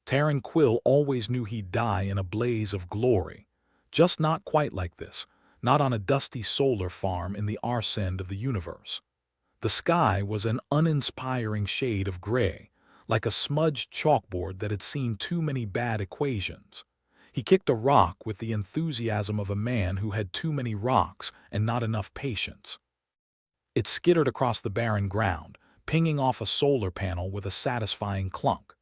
Terran Quill always knew he'd die in a blaze of glory. Just not quite like this, not on a dusty solar farm in the arse end of the universe. The sky was an uninspiring shade of gray, like a smudged chalkboard that had seen too many bad equations. He kicked a rock with the enthusiasm of a man who had too many rocks and not enough patience. It skittered across the barren ground, pinging off a solar panel with a satisfying clunk.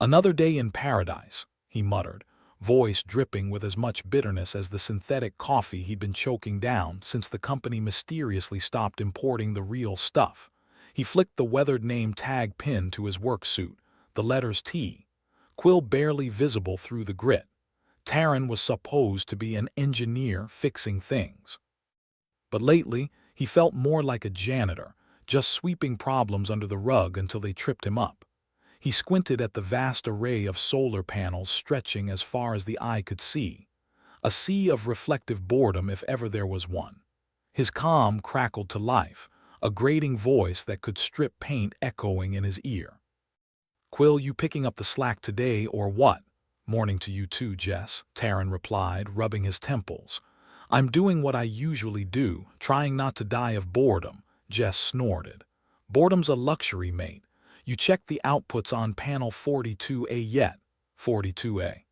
"Another day in paradise," he muttered, voice dripping with as much bitterness as the synthetic coffee he'd been choking down since the company mysteriously stopped importing the real stuff. He flicked the weathered name tag pin to his work suit, the letters T. Quill barely visible through the grit. Terran was supposed to be an engineer fixing things. But lately, he felt more like a janitor, just sweeping problems under the rug until they tripped him up. He squinted at the vast array of solar panels stretching as far as the eye could see. A sea of reflective boredom if ever there was one. His comm crackled to life, a grating voice that could strip paint echoing in his ear. "Quill, you picking up the slack today or what?" "Morning to you too, Jess," Terran replied, rubbing his temples. "I'm doing what I usually do, trying not to die of boredom," Jess snorted. "Boredom's a luxury, mate. You checked the outputs on panel 42A yet?" "42A.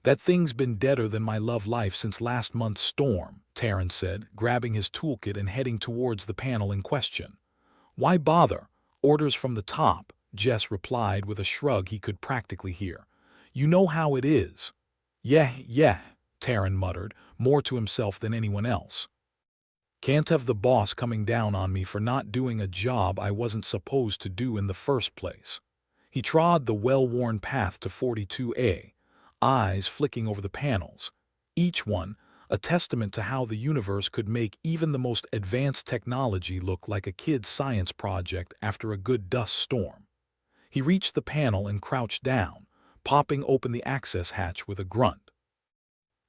That thing's been deader than my love life since last month's storm," Terran said, grabbing his toolkit and heading towards the panel in question. "Why bother? Orders from the top," Jess replied with a shrug he could practically hear. "You know how it is." Yeah, Terran muttered, more to himself than anyone else. "Can't have the boss coming down on me for not doing a job I wasn't supposed to do in the first place." He trod the well-worn path to 42A, eyes flicking over the panels, each one a testament to how the universe could make even the most advanced technology look like a kid's science project after a good dust storm. He reached the panel and crouched down, popping open the access hatch with a grunt.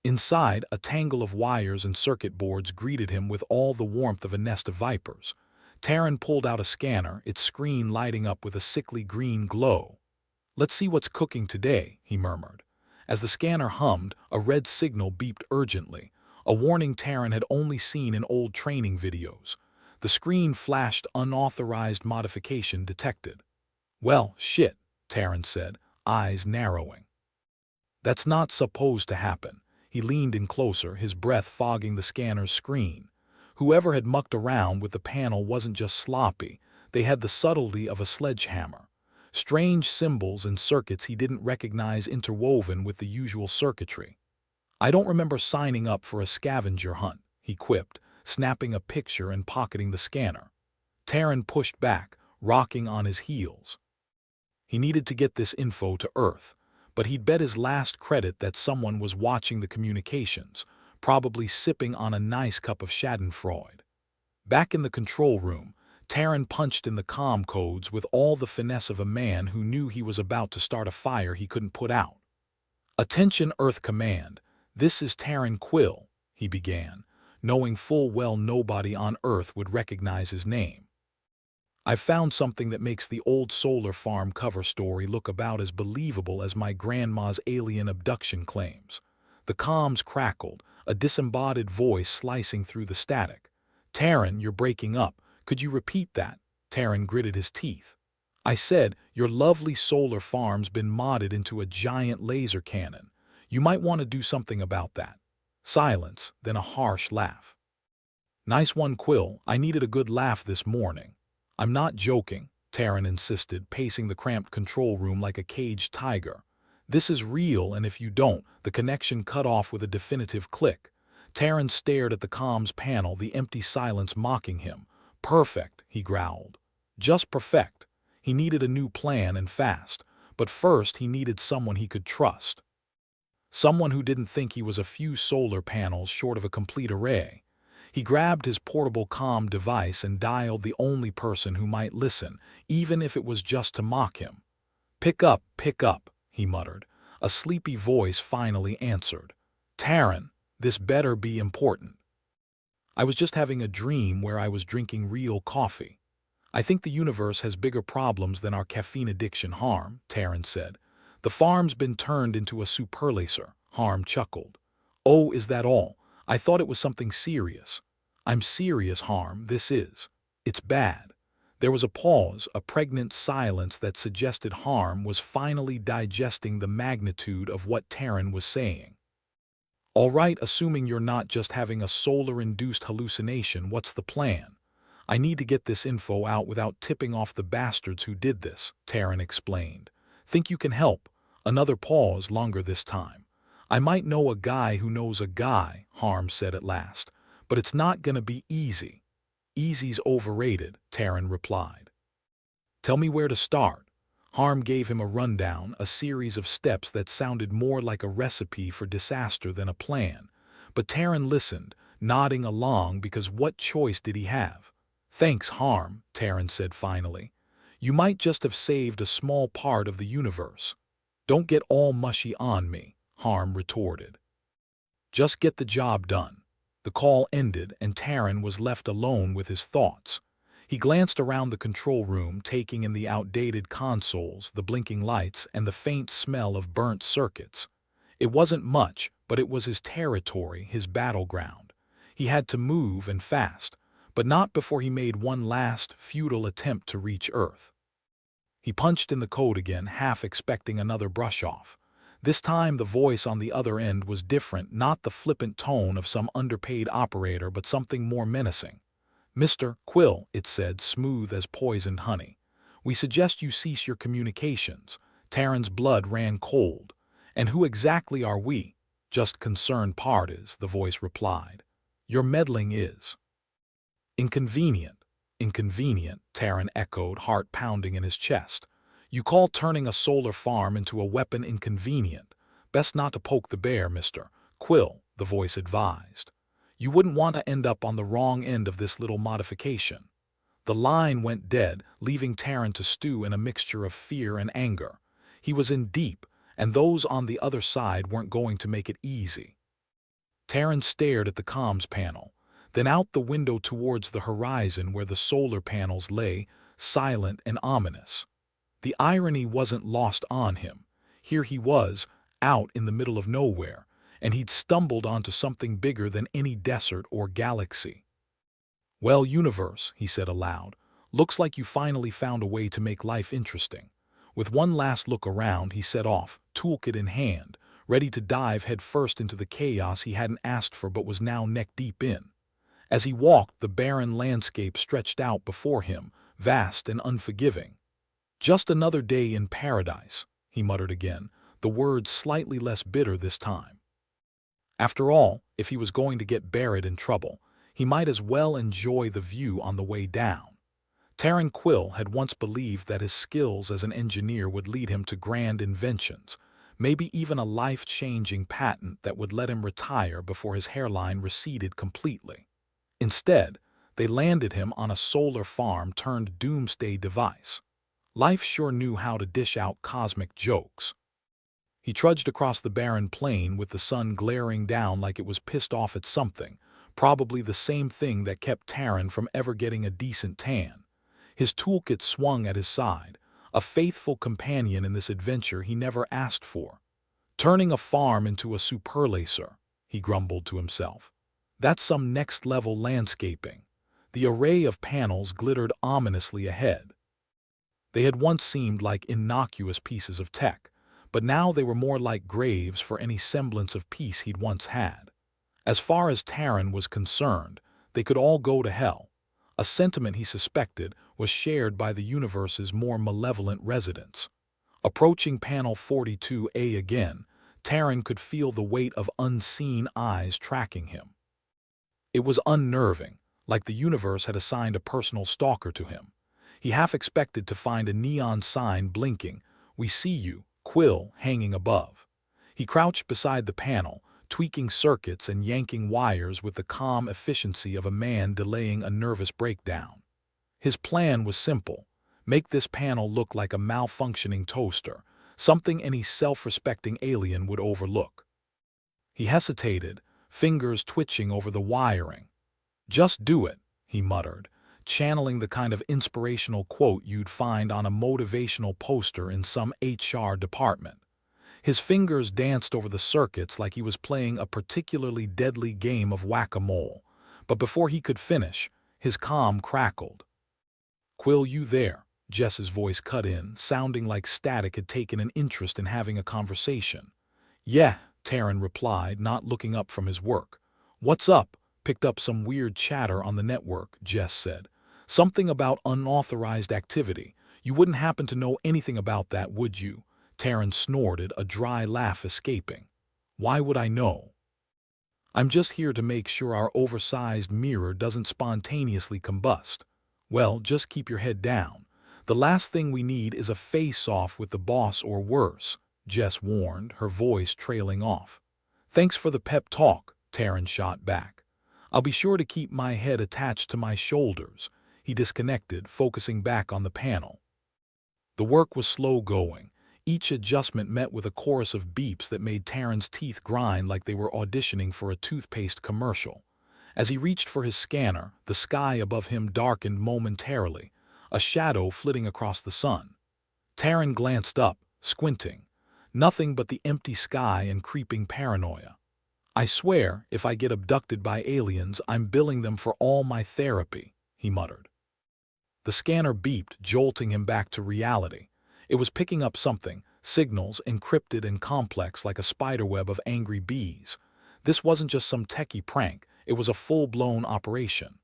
Inside, a tangle of wires and circuit boards greeted him with all the warmth of a nest of vipers. Terran pulled out a scanner, its screen lighting up with a sickly green glow. "Let's see what's cooking today," he murmured. As the scanner hummed, a red signal beeped urgently, a warning Terran had only seen in old training videos. The screen flashed unauthorized modification detected. "Well, shit," Terran said, eyes narrowing. "That's not supposed to happen." He leaned in closer, his breath fogging the scanner's screen. Whoever had mucked around with the panel wasn't just sloppy, they had the subtlety of a sledgehammer. Strange symbols and circuits he didn't recognize interwoven with the usual circuitry. "I don't remember signing up for a scavenger hunt," he quipped, snapping a picture and pocketing the scanner. Terran pushed back, rocking on his heels. He needed to get this info to Earth, but he'd bet his last credit that someone was watching the communications, probably sipping on a nice cup of schadenfreude. Back in the control room, Terran punched in the comm codes with all the finesse of a man who knew he was about to start a fire he couldn't put out. "Attention Earth Command, this is Terran Quill," he began, knowing full well nobody on Earth would recognize his name. "I've found something that makes the old solar farm cover story look about as believable as my grandma's alien abduction claims." The comms crackled, a disembodied voice slicing through the static. "Terran, you're breaking up. Could you repeat that?" Terran gritted his teeth. "I said, your lovely solar farm's been modded into a giant laser cannon. You might want to do something about that." Silence, then a harsh laugh. "Nice one, Quill. I needed a good laugh this morning." "I'm not joking," Terran insisted, pacing the cramped control room like a caged tiger. "This is real, and if you don't," the connection cut off with a definitive click. Terran stared at the comms panel, the empty silence mocking him. "Perfect," he growled. "Just perfect." He needed a new plan and fast, but first he needed someone he could trust. Someone who didn't think he was a few solar panels short of a complete array. He grabbed his portable comm device and dialed the only person who might listen, even if it was just to mock him. Pick up," he muttered. A sleepy voice finally answered. "Terran, this better be important." "I was just having a dream where I was drinking real coffee." "I think the universe has bigger problems than our caffeine addiction harm," Terran said. The farm's been turned into a superlaser, Harm chuckled. Oh, is that all? I thought it was something serious. I'm serious, Harm, this is. It's bad. There was a pause, a pregnant silence that suggested Harm was finally digesting the magnitude of what Terran was saying. All right, assuming you're not just having a solar-induced hallucination, what's the plan? I need to get this info out without tipping off the bastards who did this, Terran explained. Think you can help? Another pause, longer this time. I might know a guy who knows a guy, Harm said at last, but it's not gonna be easy. Easy's overrated, Terran replied. Tell me where to start. Harm gave him a rundown, a series of steps that sounded more like a recipe for disaster than a plan. But Terran listened, nodding along because what choice did he have? Thanks, Harm, Terran said finally. You might just have saved a small part of the universe. Don't get all mushy on me, Harm retorted. Just get the job done. The call ended and Terran was left alone with his thoughts. He glanced around the control room, taking in the outdated consoles, the blinking lights, and the faint smell of burnt circuits. It wasn't much, but it was his territory, his battleground. He had to move and fast, but not before he made one last, futile attempt to reach Earth. He punched in the code again, half expecting another brush-off. This time the voice on the other end was different, not the flippant tone of some underpaid operator, but something more menacing. Mr. Quill, it said, smooth as poisoned honey. We suggest you cease your communications. Terran's blood ran cold. And who exactly are we? Just concerned parties, the voice replied. Your meddling is inconvenient. Inconvenient, Terran echoed, heart pounding in his chest. You call turning a solar farm into a weapon inconvenient. Best not to poke the bear, Mr. Quill, the voice advised. You wouldn't want to end up on the wrong end of this little modification. The line went dead, leaving Terran to stew in a mixture of fear and anger. He was in deep, and those on the other side weren't going to make it easy. Terran stared at the comms panel, then out the window towards the horizon where the solar panels lay, silent and ominous. The irony wasn't lost on him. Here he was, out in the middle of nowhere, and he'd stumbled onto something bigger than any desert or galaxy. Well, universe, he said aloud, looks like you finally found a way to make life interesting. With one last look around, he set off, toolkit in hand, ready to dive headfirst into the chaos he hadn't asked for but was now neck-deep in. As he walked, the barren landscape stretched out before him, vast and unforgiving. Just another day in paradise, he muttered again, the words slightly less bitter this time. After all, if he was going to get buried in trouble, he might as well enjoy the view on the way down. Terran Quill had once believed that his skills as an engineer would lead him to grand inventions, maybe even a life-changing patent that would let him retire before his hairline receded completely. Instead, they landed him on a solar farm turned doomsday device. Life sure knew how to dish out cosmic jokes. He trudged across the barren plain with the sun glaring down like it was pissed off at something, probably the same thing that kept Terran from ever getting a decent tan. His toolkit swung at his side, a faithful companion in this adventure he never asked for. Turning a farm into a superlaser, he grumbled to himself. That's some next-level landscaping. The array of panels glittered ominously ahead. They had once seemed like innocuous pieces of tech, but now they were more like graves for any semblance of peace he'd once had. As far as Terran was concerned, they could all go to hell. A sentiment he suspected was shared by the universe's more malevolent residents. Approaching panel 42A again, Terran could feel the weight of unseen eyes tracking him. It was unnerving, like the universe had assigned a personal stalker to him. He half expected to find a neon sign blinking, "We see you, Quill," hanging above. He crouched beside the panel, tweaking circuits and yanking wires with the calm efficiency of a man delaying a nervous breakdown. His plan was simple: make this panel look like a malfunctioning toaster, something any self-respecting alien would overlook. He hesitated, fingers twitching over the wiring. "Just do it," he muttered, channeling the kind of inspirational quote you'd find on a motivational poster in some HR department. His fingers danced over the circuits like he was playing a particularly deadly game of whack-a-mole. But before he could finish, his comm crackled. "Quill, you there?" Jess's voice cut in, sounding like static had taken an interest in having a conversation. "Yeah," Terran replied, not looking up from his work. "What's up?" "Picked up some weird chatter on the network," Jess said. "Something about unauthorized activity. You wouldn't happen to know anything about that, would you?" Terran snorted, a dry laugh escaping. "Why would I know? I'm just here to make sure our oversized mirror doesn't spontaneously combust." "Well, just keep your head down. The last thing we need is a face-off with the boss or worse," Jess warned, her voice trailing off. "Thanks for the pep talk," Terran shot back. "I'll be sure to keep my head attached to my shoulders." He disconnected, focusing back on the panel. The work was slow going. Each adjustment met with a chorus of beeps that made Terran's teeth grind like they were auditioning for a toothpaste commercial. As he reached for his scanner, the sky above him darkened momentarily, a shadow flitting across the sun. Terran glanced up, squinting. Nothing but the empty sky and creeping paranoia. "I swear, if I get abducted by aliens, I'm billing them for all my therapy," he muttered. The scanner beeped, jolting him back to reality. It was picking up something, signals encrypted and complex like a spiderweb of angry bees. This wasn't just some techie prank, it was a full-blown operation.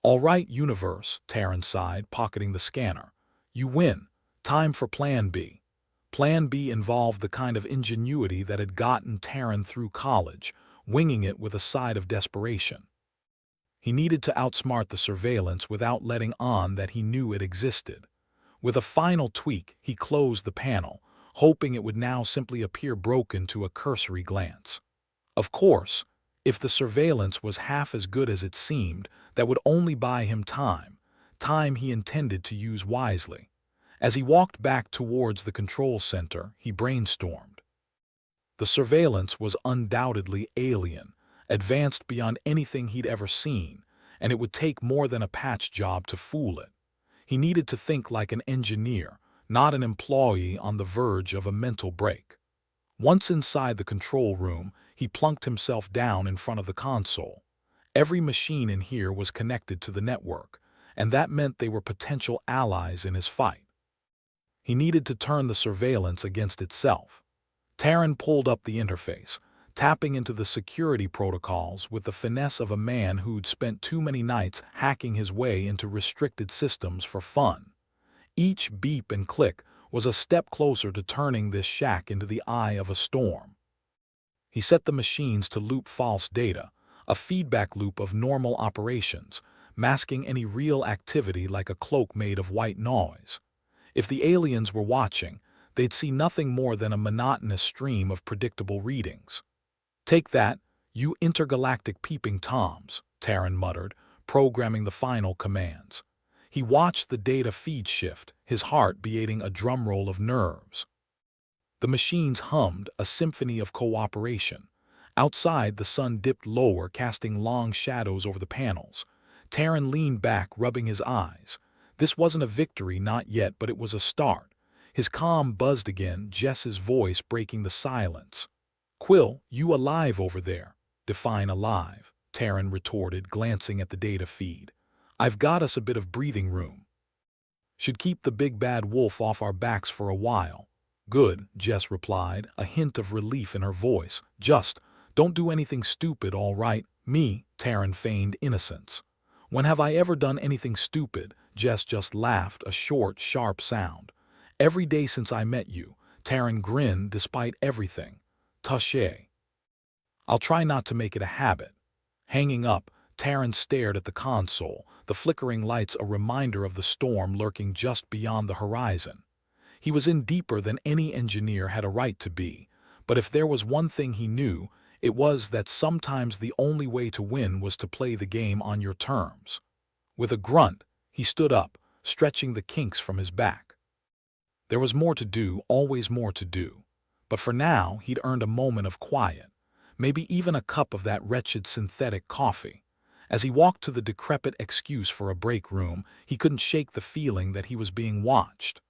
"All right, Universe," Terran sighed, pocketing the scanner. "You win. Time for Plan B." Plan B involved the kind of ingenuity that had gotten Terran through college, winging it with a side of desperation. He needed to outsmart the surveillance without letting on that he knew it existed. With a final tweak, he closed the panel, hoping it would now simply appear broken to a cursory glance. Of course, if the surveillance was half as good as it seemed, that would only buy him time he intended to use wisely. As he walked back towards the control center, he brainstormed. The surveillance was undoubtedly alien, advanced beyond anything he'd ever seen, and it would take more than a patch job to fool it. He needed to think like an engineer, not an employee on the verge of a mental break. Once inside the control room, he plunked himself down in front of the console. Every machine in here was connected to the network, and that meant they were potential allies in his fight. He needed to turn the surveillance against itself. Terran pulled up the interface, tapping into the security protocols with the finesse of a man who'd spent too many nights hacking his way into restricted systems for fun. Each beep and click was a step closer to turning this shack into the eye of a storm. He set the machines to loop false data, a feedback loop of normal operations, masking any real activity like a cloak made of white noise. If the aliens were watching, they'd see nothing more than a monotonous stream of predictable readings. "Take that, you intergalactic peeping toms," Terran muttered, programming the final commands. He watched the data feed shift, his heart beating a drumroll of nerves. The machines hummed, a symphony of cooperation. Outside, the sun dipped lower, casting long shadows over the panels. Terran leaned back, rubbing his eyes. This wasn't a victory, not yet, but it was a start. His comm buzzed again, Jess's voice breaking the silence. "Quill, you alive over there?" "Define alive," Terran retorted, glancing at the data feed. "I've got us a bit of breathing room. Should keep the big bad wolf off our backs for a while." "Good," Jess replied, a hint of relief in her voice. "Just don't do anything stupid, all right?" "Me?" Terran feigned innocence. "When have I ever done anything stupid?" Jess just laughed, a short, sharp sound. "Every day since I met you." Terran grinned despite everything. "Touché. I'll try not to make it a habit." Hanging up, Terran stared at the console, the flickering lights a reminder of the storm lurking just beyond the horizon. He was in deeper than any engineer had a right to be, but if there was one thing he knew, it was that sometimes the only way to win was to play the game on your terms. With a grunt, he stood up, stretching the kinks from his back. There was more to do, always more to do. But for now, he'd earned a moment of quiet, maybe even a cup of that wretched synthetic coffee. As he walked to the decrepit excuse for a break room, he couldn't shake the feeling that he was being watched.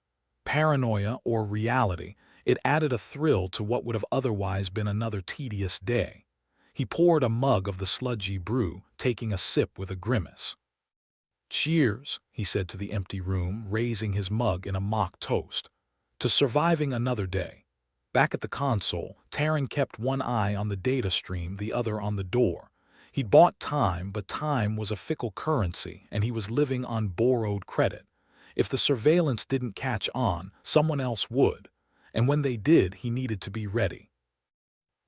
Paranoia or reality, It added a thrill to what would have otherwise been another tedious day. He poured a mug of the sludgy brew, taking a sip with a grimace. "Cheers," he said to the empty room, raising his mug in a mock toast. "To surviving another day." Back at the console, Taran kept one eye on the data stream, the other on the door. He'd bought time, but time was a fickle currency, and he was living on borrowed credit. If the surveillance didn't catch on, someone else would, and when they did, he needed to be ready.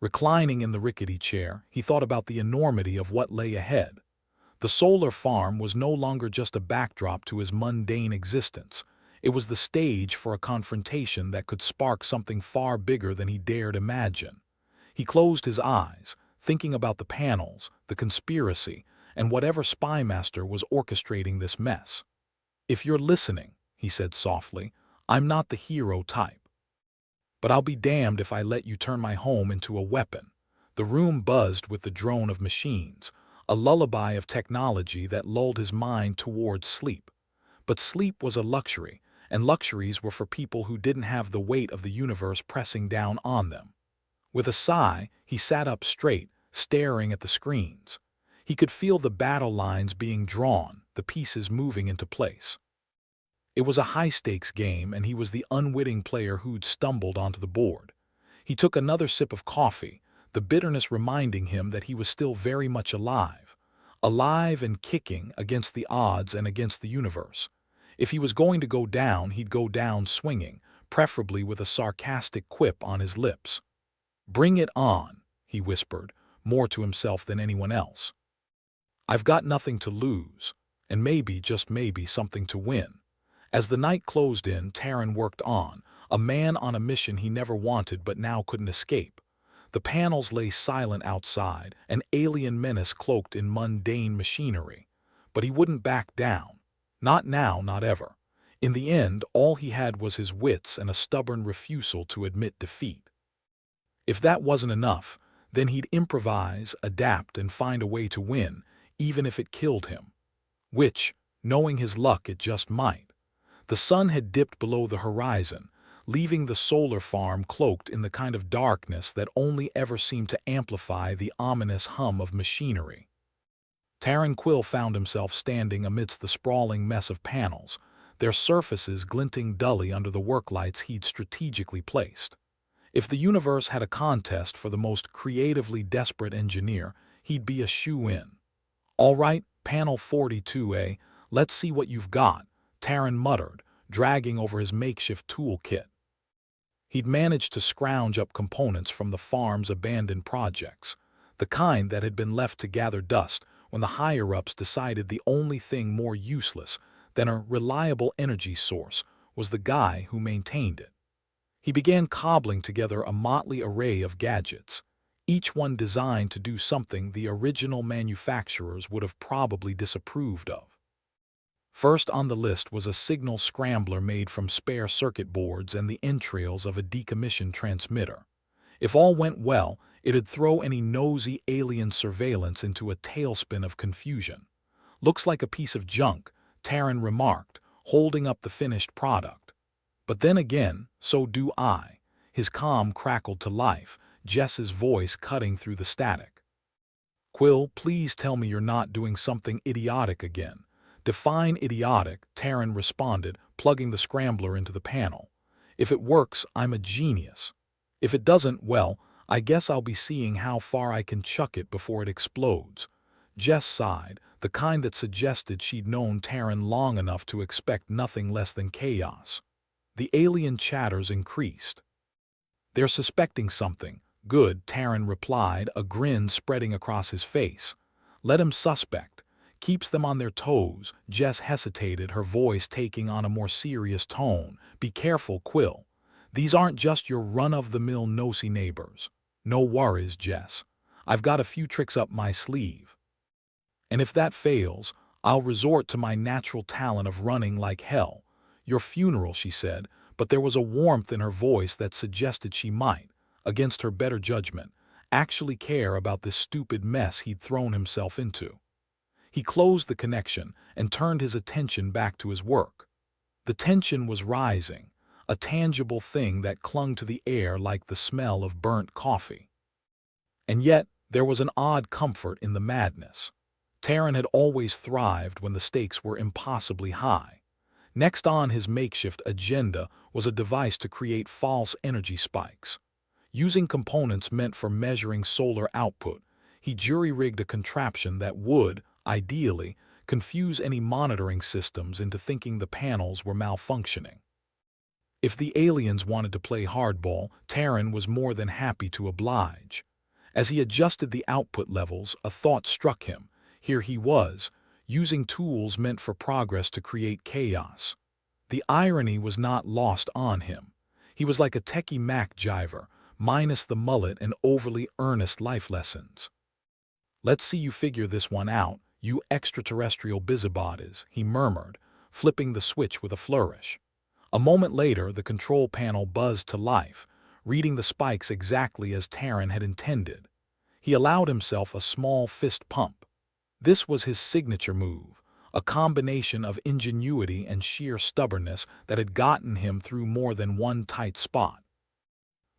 Reclining in the rickety chair, he thought about the enormity of what lay ahead. The solar farm was no longer just a backdrop to his mundane existence. It was the stage for a confrontation that could spark something far bigger than he dared imagine. He closed his eyes, thinking about the panels, the conspiracy, and whatever spymaster was orchestrating this mess. "If you're listening," he said softly, "I'm not the hero type. But I'll be damned if I let you turn my home into a weapon." The room buzzed with the drone of machines, a lullaby of technology that lulled his mind towards sleep. But sleep was a luxury, and luxuries were for people who didn't have the weight of the universe pressing down on them. With a sigh, he sat up straight, staring at the screens. He could feel the battle lines being drawn, the pieces moving into place. It was a high-stakes game, and he was the unwitting player who'd stumbled onto the board. He took another sip of coffee, the bitterness reminding him that he was still very much alive. Alive and kicking against the odds and against the universe. If he was going to go down, he'd go down swinging, preferably with a sarcastic quip on his lips. "Bring it on," he whispered, more to himself than anyone else. "I've got nothing to lose, and maybe, just maybe, something to win." As the night closed in, Taran worked on, a man on a mission he never wanted but now couldn't escape. The panels lay silent outside, an alien menace cloaked in mundane machinery. But he wouldn't back down. Not now, not ever. In the end, all he had was his wits and a stubborn refusal to admit defeat. If that wasn't enough, then he'd improvise, adapt, and find a way to win, even if it killed him. Which, knowing his luck, it just might. The sun had dipped below the horizon, leaving the solar farm cloaked in the kind of darkness that only ever seemed to amplify the ominous hum of machinery. Taran Quill found himself standing amidst the sprawling mess of panels, their surfaces glinting dully under the work lights he'd strategically placed. If the universe had a contest for the most creatively desperate engineer, he'd be a shoe-in. "All right, panel 42A, let's see what you've got," Taran muttered, dragging over his makeshift toolkit. He'd managed to scrounge up components from the farm's abandoned projects, the kind that had been left to gather dust when the higher-ups decided the only thing more useless than a reliable energy source was the guy who maintained it. He began cobbling together a motley array of gadgets, each one designed to do something the original manufacturers would have probably disapproved of. First on the list was a signal scrambler made from spare circuit boards and the entrails of a decommissioned transmitter. If all went well, it'd throw any nosy alien surveillance into a tailspin of confusion. "Looks like a piece of junk," Taran remarked, holding up the finished product. "But then again, so do I." His calm crackled to life, Jess's voice cutting through the static. "Quill, please tell me you're not doing something idiotic again." "Define idiotic," Taran responded, plugging the scrambler into the panel. "If it works, I'm a genius. If it doesn't, well, I guess I'll be seeing how far I can chuck it before it explodes." Jess sighed, the kind that suggested she'd known Taran long enough to expect nothing less than chaos. The alien chatters increased. "They're suspecting something." "Good," Taran replied, a grin spreading across his face. "Let 'em suspect. Keeps them on their toes." Jess hesitated, her voice taking on a more serious tone. "Be careful, Quill. These aren't just your run-of-the-mill nosy neighbors." "No worries, Jess. I've got a few tricks up my sleeve. And if that fails, I'll resort to my natural talent of running like hell." "Your funeral," she said, but there was a warmth in her voice that suggested she might, against her better judgment, actually care about this stupid mess he'd thrown himself into. He closed the connection and turned his attention back to his work. The tension was rising, a tangible thing that clung to the air like the smell of burnt coffee. And yet, there was an odd comfort in the madness. Terran had always thrived when the stakes were impossibly high. Next on his makeshift agenda was a device to create false energy spikes. Using components meant for measuring solar output, he jury-rigged a contraption that would, ideally, confuse any monitoring systems into thinking the panels were malfunctioning. If the aliens wanted to play hardball, Terran was more than happy to oblige. As he adjusted the output levels, a thought struck him. Here he was, using tools meant for progress to create chaos. The irony was not lost on him. He was like a techie Mac jiver, minus the mullet and overly earnest life lessons. "Let's see you figure this one out, you extraterrestrial busybodies," he murmured, flipping the switch with a flourish. A moment later, the control panel buzzed to life, reading the spikes exactly as Terran had intended. He allowed himself a small fist pump. This was his signature move, a combination of ingenuity and sheer stubbornness that had gotten him through more than one tight spot.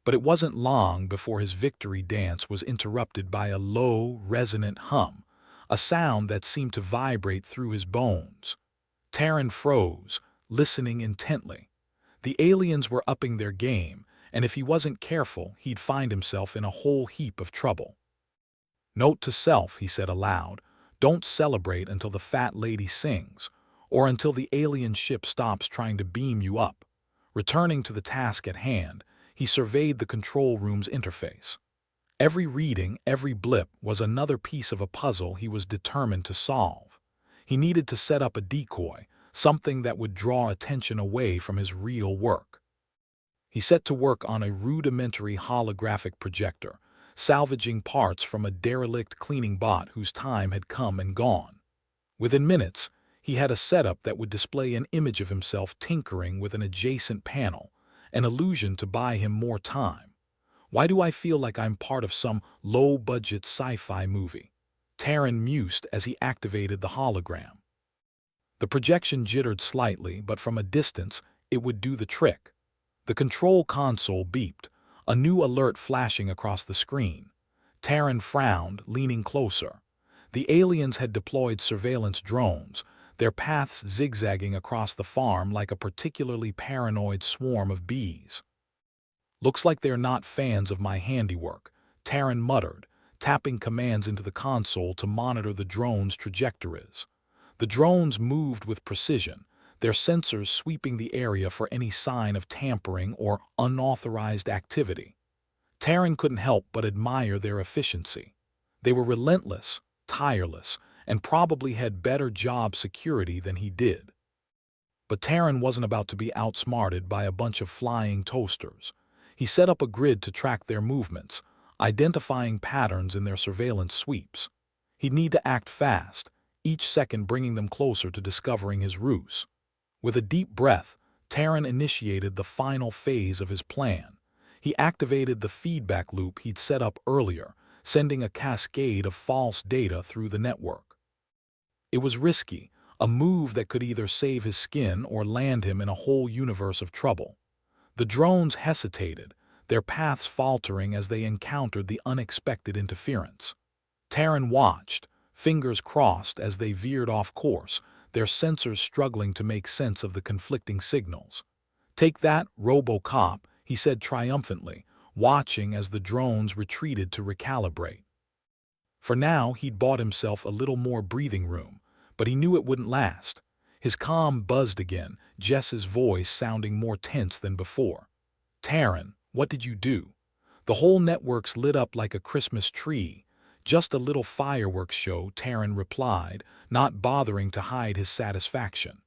But it wasn't long before his victory dance was interrupted by a low, resonant hum, a sound that seemed to vibrate through his bones. Terran froze, listening intently. The aliens were upping their game, and if he wasn't careful, he'd find himself in a whole heap of trouble. "Note to self," he said aloud, "don't celebrate until the fat lady sings, or until the alien ship stops trying to beam you up." Returning to the task at hand, he surveyed the control room's interface. Every reading, every blip was another piece of a puzzle he was determined to solve. He needed to set up a decoy, something that would draw attention away from his real work. He set to work on a rudimentary holographic projector, salvaging parts from a derelict cleaning bot whose time had come and gone. Within minutes, he had a setup that would display an image of himself tinkering with an adjacent panel, an illusion to buy him more time. "Why do I feel like I'm part of some low-budget sci-fi movie?" Terran mused as he activated the hologram. The projection jittered slightly, but from a distance, it would do the trick. The control console beeped, a new alert flashing across the screen. Terran frowned, leaning closer. The aliens had deployed surveillance drones, their paths zigzagging across the farm like a particularly paranoid swarm of bees. "Looks like they're not fans of my handiwork," Terran muttered, tapping commands into the console to monitor the drones' trajectories. The drones moved with precision, their sensors sweeping the area for any sign of tampering or unauthorized activity. Terran couldn't help but admire their efficiency. They were relentless, tireless, and probably had better job security than he did. But Terran wasn't about to be outsmarted by a bunch of flying toasters. He set up a grid to track their movements, identifying patterns in their surveillance sweeps. He'd need to act fast, each second bringing them closer to discovering his ruse. With a deep breath, Terran initiated the final phase of his plan. He activated the feedback loop he'd set up earlier, sending a cascade of false data through the network. It was risky, a move that could either save his skin or land him in a whole universe of trouble. The drones hesitated, their paths faltering as they encountered the unexpected interference. Terran watched, fingers crossed as they veered off course, their sensors struggling to make sense of the conflicting signals. "Take that, RoboCop," he said triumphantly, watching as the drones retreated to recalibrate. For now, he'd bought himself a little more breathing room, but he knew it wouldn't last. His comm buzzed again, Jess's voice sounding more tense than before. "Terran, what did you do?" "The whole network's lit up like a Christmas tree." "Just a little fireworks show," Terran replied, not bothering to hide his satisfaction.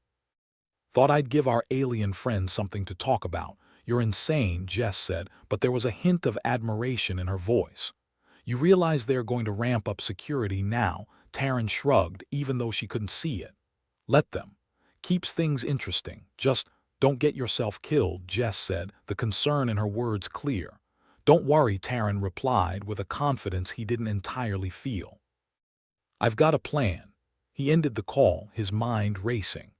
"Thought I'd give our alien friends something to talk about." "You're insane," Jess said, but there was a hint of admiration in her voice. "You realize they're going to ramp up security now," Terran shrugged, even though she couldn't see it. "Let them. Keeps things interesting. Just don't get yourself killed," Jess said, the concern in her words clear. "Don't worry," Terran replied with a confidence he didn't entirely feel. "I've got a plan." He ended the call, his mind racing.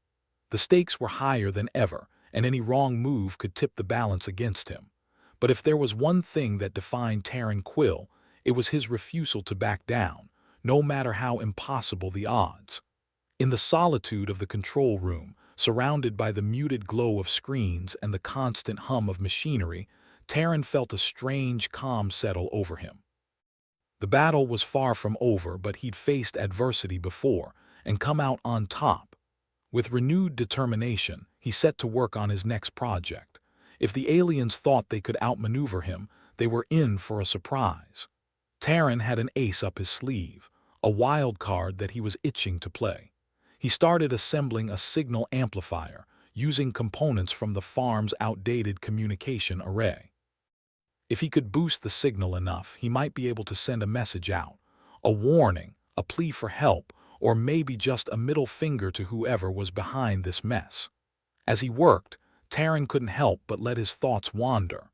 The stakes were higher than ever, and any wrong move could tip the balance against him. But if there was one thing that defined Terran Quill, it was his refusal to back down, no matter how impossible the odds. In the solitude of the control room, surrounded by the muted glow of screens and the constant hum of machinery, Terran felt a strange calm settle over him. The battle was far from over, but he'd faced adversity before and come out on top. With renewed determination, he set to work on his next project. If the aliens thought they could outmaneuver him, they were in for a surprise. Terran had an ace up his sleeve, a wild card that he was itching to play. He started assembling a signal amplifier, using components from the farm's outdated communication array. If he could boost the signal enough, he might be able to send a message out, a warning, a plea for help, or maybe just a middle finger to whoever was behind this mess. As he worked, Terran couldn't help but let his thoughts wander.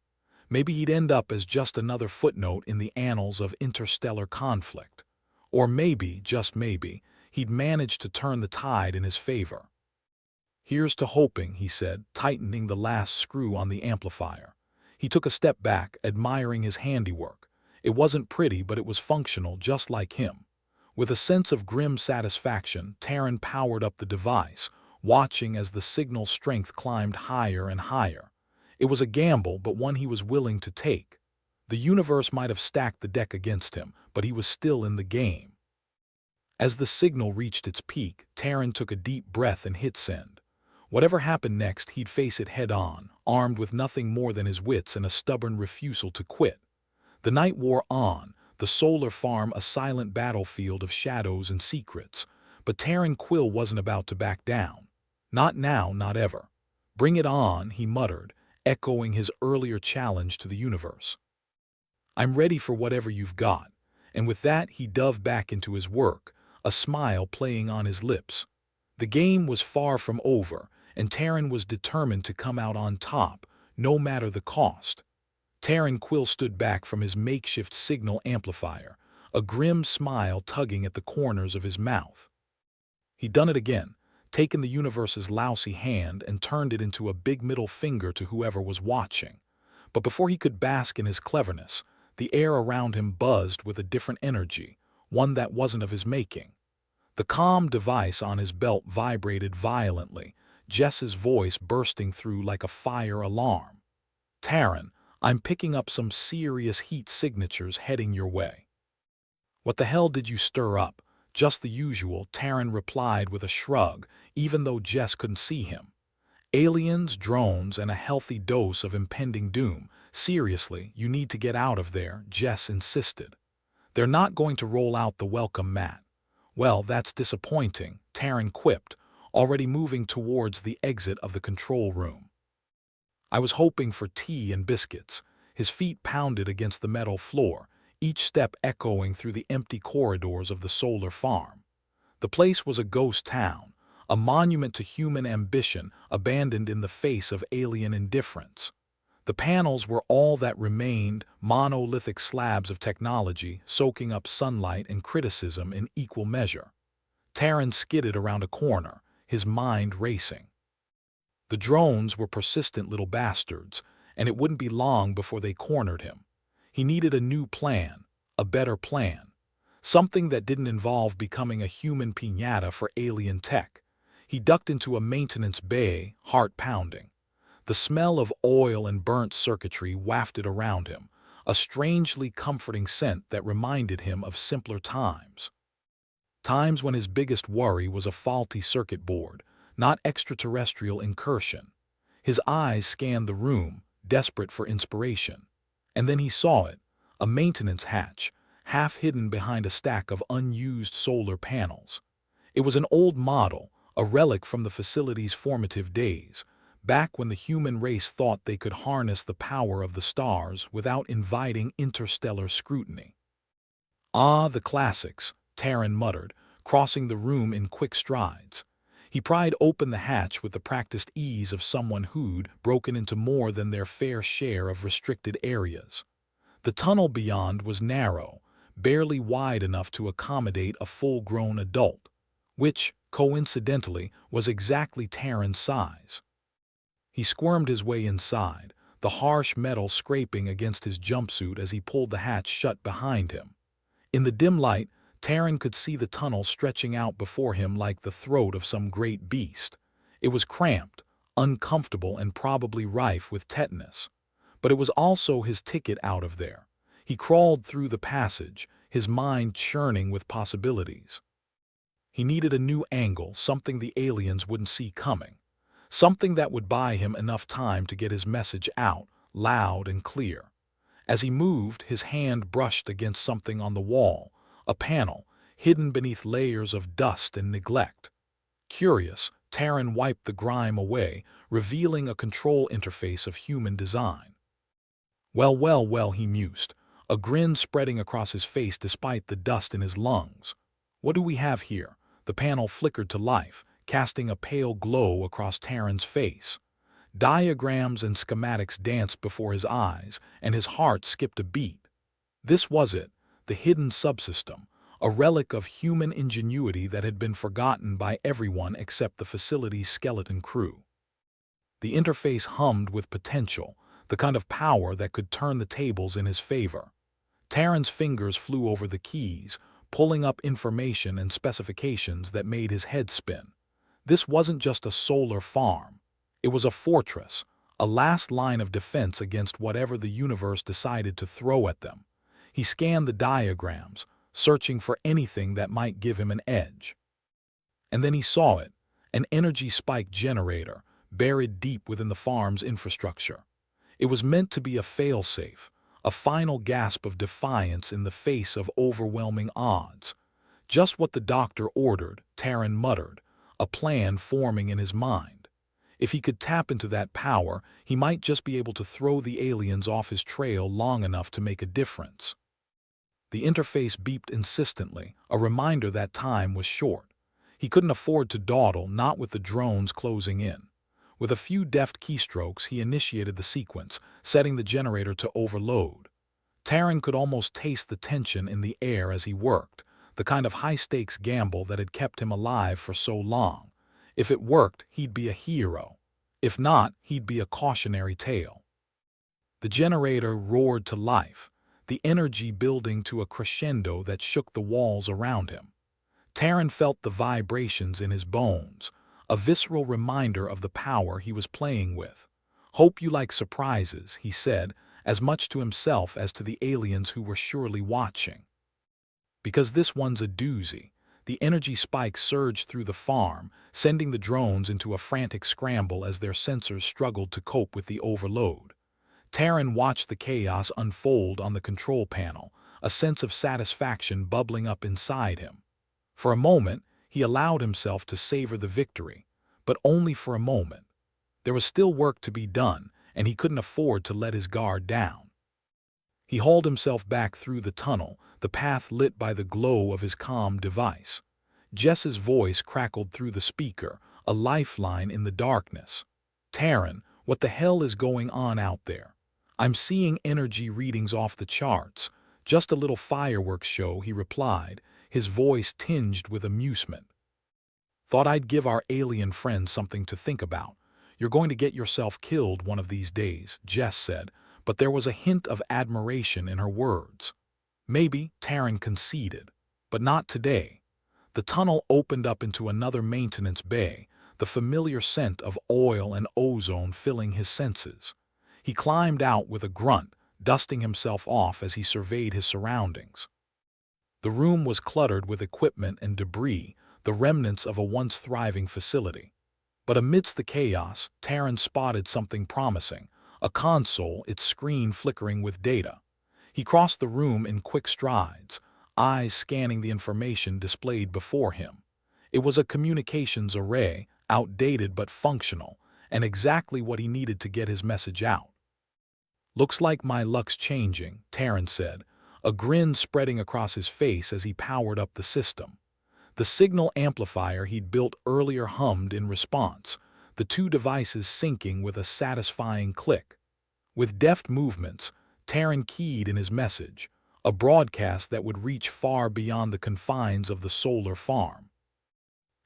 Maybe he'd end up as just another footnote in the annals of interstellar conflict. Or maybe, just maybe, he'd managed to turn the tide in his favor. "Here's to hoping," he said, tightening the last screw on the amplifier. He took a step back, admiring his handiwork. It wasn't pretty, but it was functional, just like him. With a sense of grim satisfaction, Terran powered up the device, watching as the signal strength climbed higher and higher. It was a gamble, but one he was willing to take. The universe might have stacked the deck against him, but he was still in the game. As the signal reached its peak, Terran took a deep breath and hit send. Whatever happened next, he'd face it head-on, armed with nothing more than his wits and a stubborn refusal to quit. The night wore on, the solar farm a silent battlefield of shadows and secrets, but Terran Quill wasn't about to back down. Not now, not ever. "Bring it on," he muttered, echoing his earlier challenge to the universe. "I'm ready for whatever you've got," and with that he dove back into his work, a smile playing on his lips. The game was far from over, and Terran was determined to come out on top, no matter the cost. Terran Quill stood back from his makeshift signal amplifier, a grim smile tugging at the corners of his mouth. He'd done it again, taken the universe's lousy hand and turned it into a big middle finger to whoever was watching. But before he could bask in his cleverness, the air around him buzzed with a different energy, one that wasn't of his making. The comm device on his belt vibrated violently, Jess's voice bursting through like a fire alarm. "Terran, I'm picking up some serious heat signatures heading your way." "What the hell did you stir up?" "Just the usual," Terran replied with a shrug, even though Jess couldn't see him. "Aliens, drones, and a healthy dose of impending doom. Seriously, you need to get out of there," Jess insisted. "They're not going to roll out the welcome mat." "Well, that's disappointing," Terran quipped, already moving towards the exit of the control room. "I was hoping for tea and biscuits." His feet pounded against the metal floor, each step echoing through the empty corridors of the solar farm. The place was a ghost town, a monument to human ambition abandoned in the face of alien indifference. The panels were all that remained, monolithic slabs of technology soaking up sunlight and criticism in equal measure. Terran skidded around a corner, his mind racing. The drones were persistent little bastards, and it wouldn't be long before they cornered him. He needed a new plan, a better plan. Something that didn't involve becoming a human piñata for alien tech. He ducked into a maintenance bay, heart pounding. The smell of oil and burnt circuitry wafted around him, a strangely comforting scent that reminded him of simpler times. Times when his biggest worry was a faulty circuit board, not extraterrestrial incursion. His eyes scanned the room, desperate for inspiration. And then he saw it, a maintenance hatch, half hidden behind a stack of unused solar panels. It was an old model, a relic from the facility's formative days, back when the human race thought they could harness the power of the stars without inviting interstellar scrutiny. "Ah, the classics," Terran muttered, crossing the room in quick strides. He pried open the hatch with the practiced ease of someone who'd broken into more than their fair share of restricted areas. The tunnel beyond was narrow, barely wide enough to accommodate a full-grown adult, which, coincidentally, was exactly Terran's size. He squirmed his way inside, the harsh metal scraping against his jumpsuit as he pulled the hatch shut behind him. In the dim light, Terran could see the tunnel stretching out before him like the throat of some great beast. It was cramped, uncomfortable, and probably rife with tetanus. But it was also his ticket out of there. He crawled through the passage, his mind churning with possibilities. He needed a new angle, something the aliens wouldn't see coming. Something that would buy him enough time to get his message out, loud and clear. As he moved, his hand brushed against something on the wall, a panel, hidden beneath layers of dust and neglect. Curious, Terran wiped the grime away, revealing a control interface of human design. Well, well, well, he mused, a grin spreading across his face despite the dust in his lungs. What do we have here? The panel flickered to life, casting a pale glow across Terran's face. Diagrams and schematics danced before his eyes, and his heart skipped a beat. This was it, the hidden subsystem, a relic of human ingenuity that had been forgotten by everyone except the facility's skeleton crew. The interface hummed with potential, the kind of power that could turn the tables in his favor. Terran's fingers flew over the keys, pulling up information and specifications that made his head spin. This wasn't just a solar farm. It was a fortress, a last line of defense against whatever the universe decided to throw at them. He scanned the diagrams, searching for anything that might give him an edge. And then he saw it, an energy spike generator, buried deep within the farm's infrastructure. It was meant to be a failsafe, a final gasp of defiance in the face of overwhelming odds. Just what the doctor ordered, Terran muttered, a plan forming in his mind. If he could tap into that power, he might just be able to throw the aliens off his trail long enough to make a difference. The interface beeped insistently, a reminder that time was short. He couldn't afford to dawdle, not with the drones closing in. With a few deft keystrokes, he initiated the sequence, setting the generator to overload. Terran could almost taste the tension in the air as he worked, the kind of high-stakes gamble that had kept him alive for so long. If it worked, he'd be a hero. If not, he'd be a cautionary tale. The generator roared to life, the energy building to a crescendo that shook the walls around him. Terran felt the vibrations in his bones, a visceral reminder of the power he was playing with. "Hope you like surprises," he said, as much to himself as to the aliens who were surely watching. "Because this one's a doozy." The energy spike surged through the farm, sending the drones into a frantic scramble as their sensors struggled to cope with the overload. Terran watched the chaos unfold on the control panel, a sense of satisfaction bubbling up inside him. For a moment, he allowed himself to savor the victory, but only for a moment. There was still work to be done, and he couldn't afford to let his guard down. He hauled himself back through the tunnel, the path lit by the glow of his comm device. Jess's voice crackled through the speaker, a lifeline in the darkness. "Terran, what the hell is going on out there? I'm seeing energy readings off the charts." "Just a little fireworks show," he replied, his voice tinged with amusement. "Thought I'd give our alien friends something to think about." "You're going to get yourself killed one of these days," Jess said, but there was a hint of admiration in her words. "Maybe," Terran conceded, "but not today." The tunnel opened up into another maintenance bay, the familiar scent of oil and ozone filling his senses. He climbed out with a grunt, dusting himself off as he surveyed his surroundings. The room was cluttered with equipment and debris, the remnants of a once thriving facility. But amidst the chaos, Terran spotted something promising, a console, its screen flickering with data. He crossed the room in quick strides, eyes scanning the information displayed before him. It was a communications array, outdated but functional, and exactly what he needed to get his message out. "Looks like my luck's changing," Terran said, a grin spreading across his face as he powered up the system. The signal amplifier he'd built earlier hummed in response, the two devices syncing with a satisfying click. With deft movements, Terran keyed in his message, a broadcast that would reach far beyond the confines of the solar farm.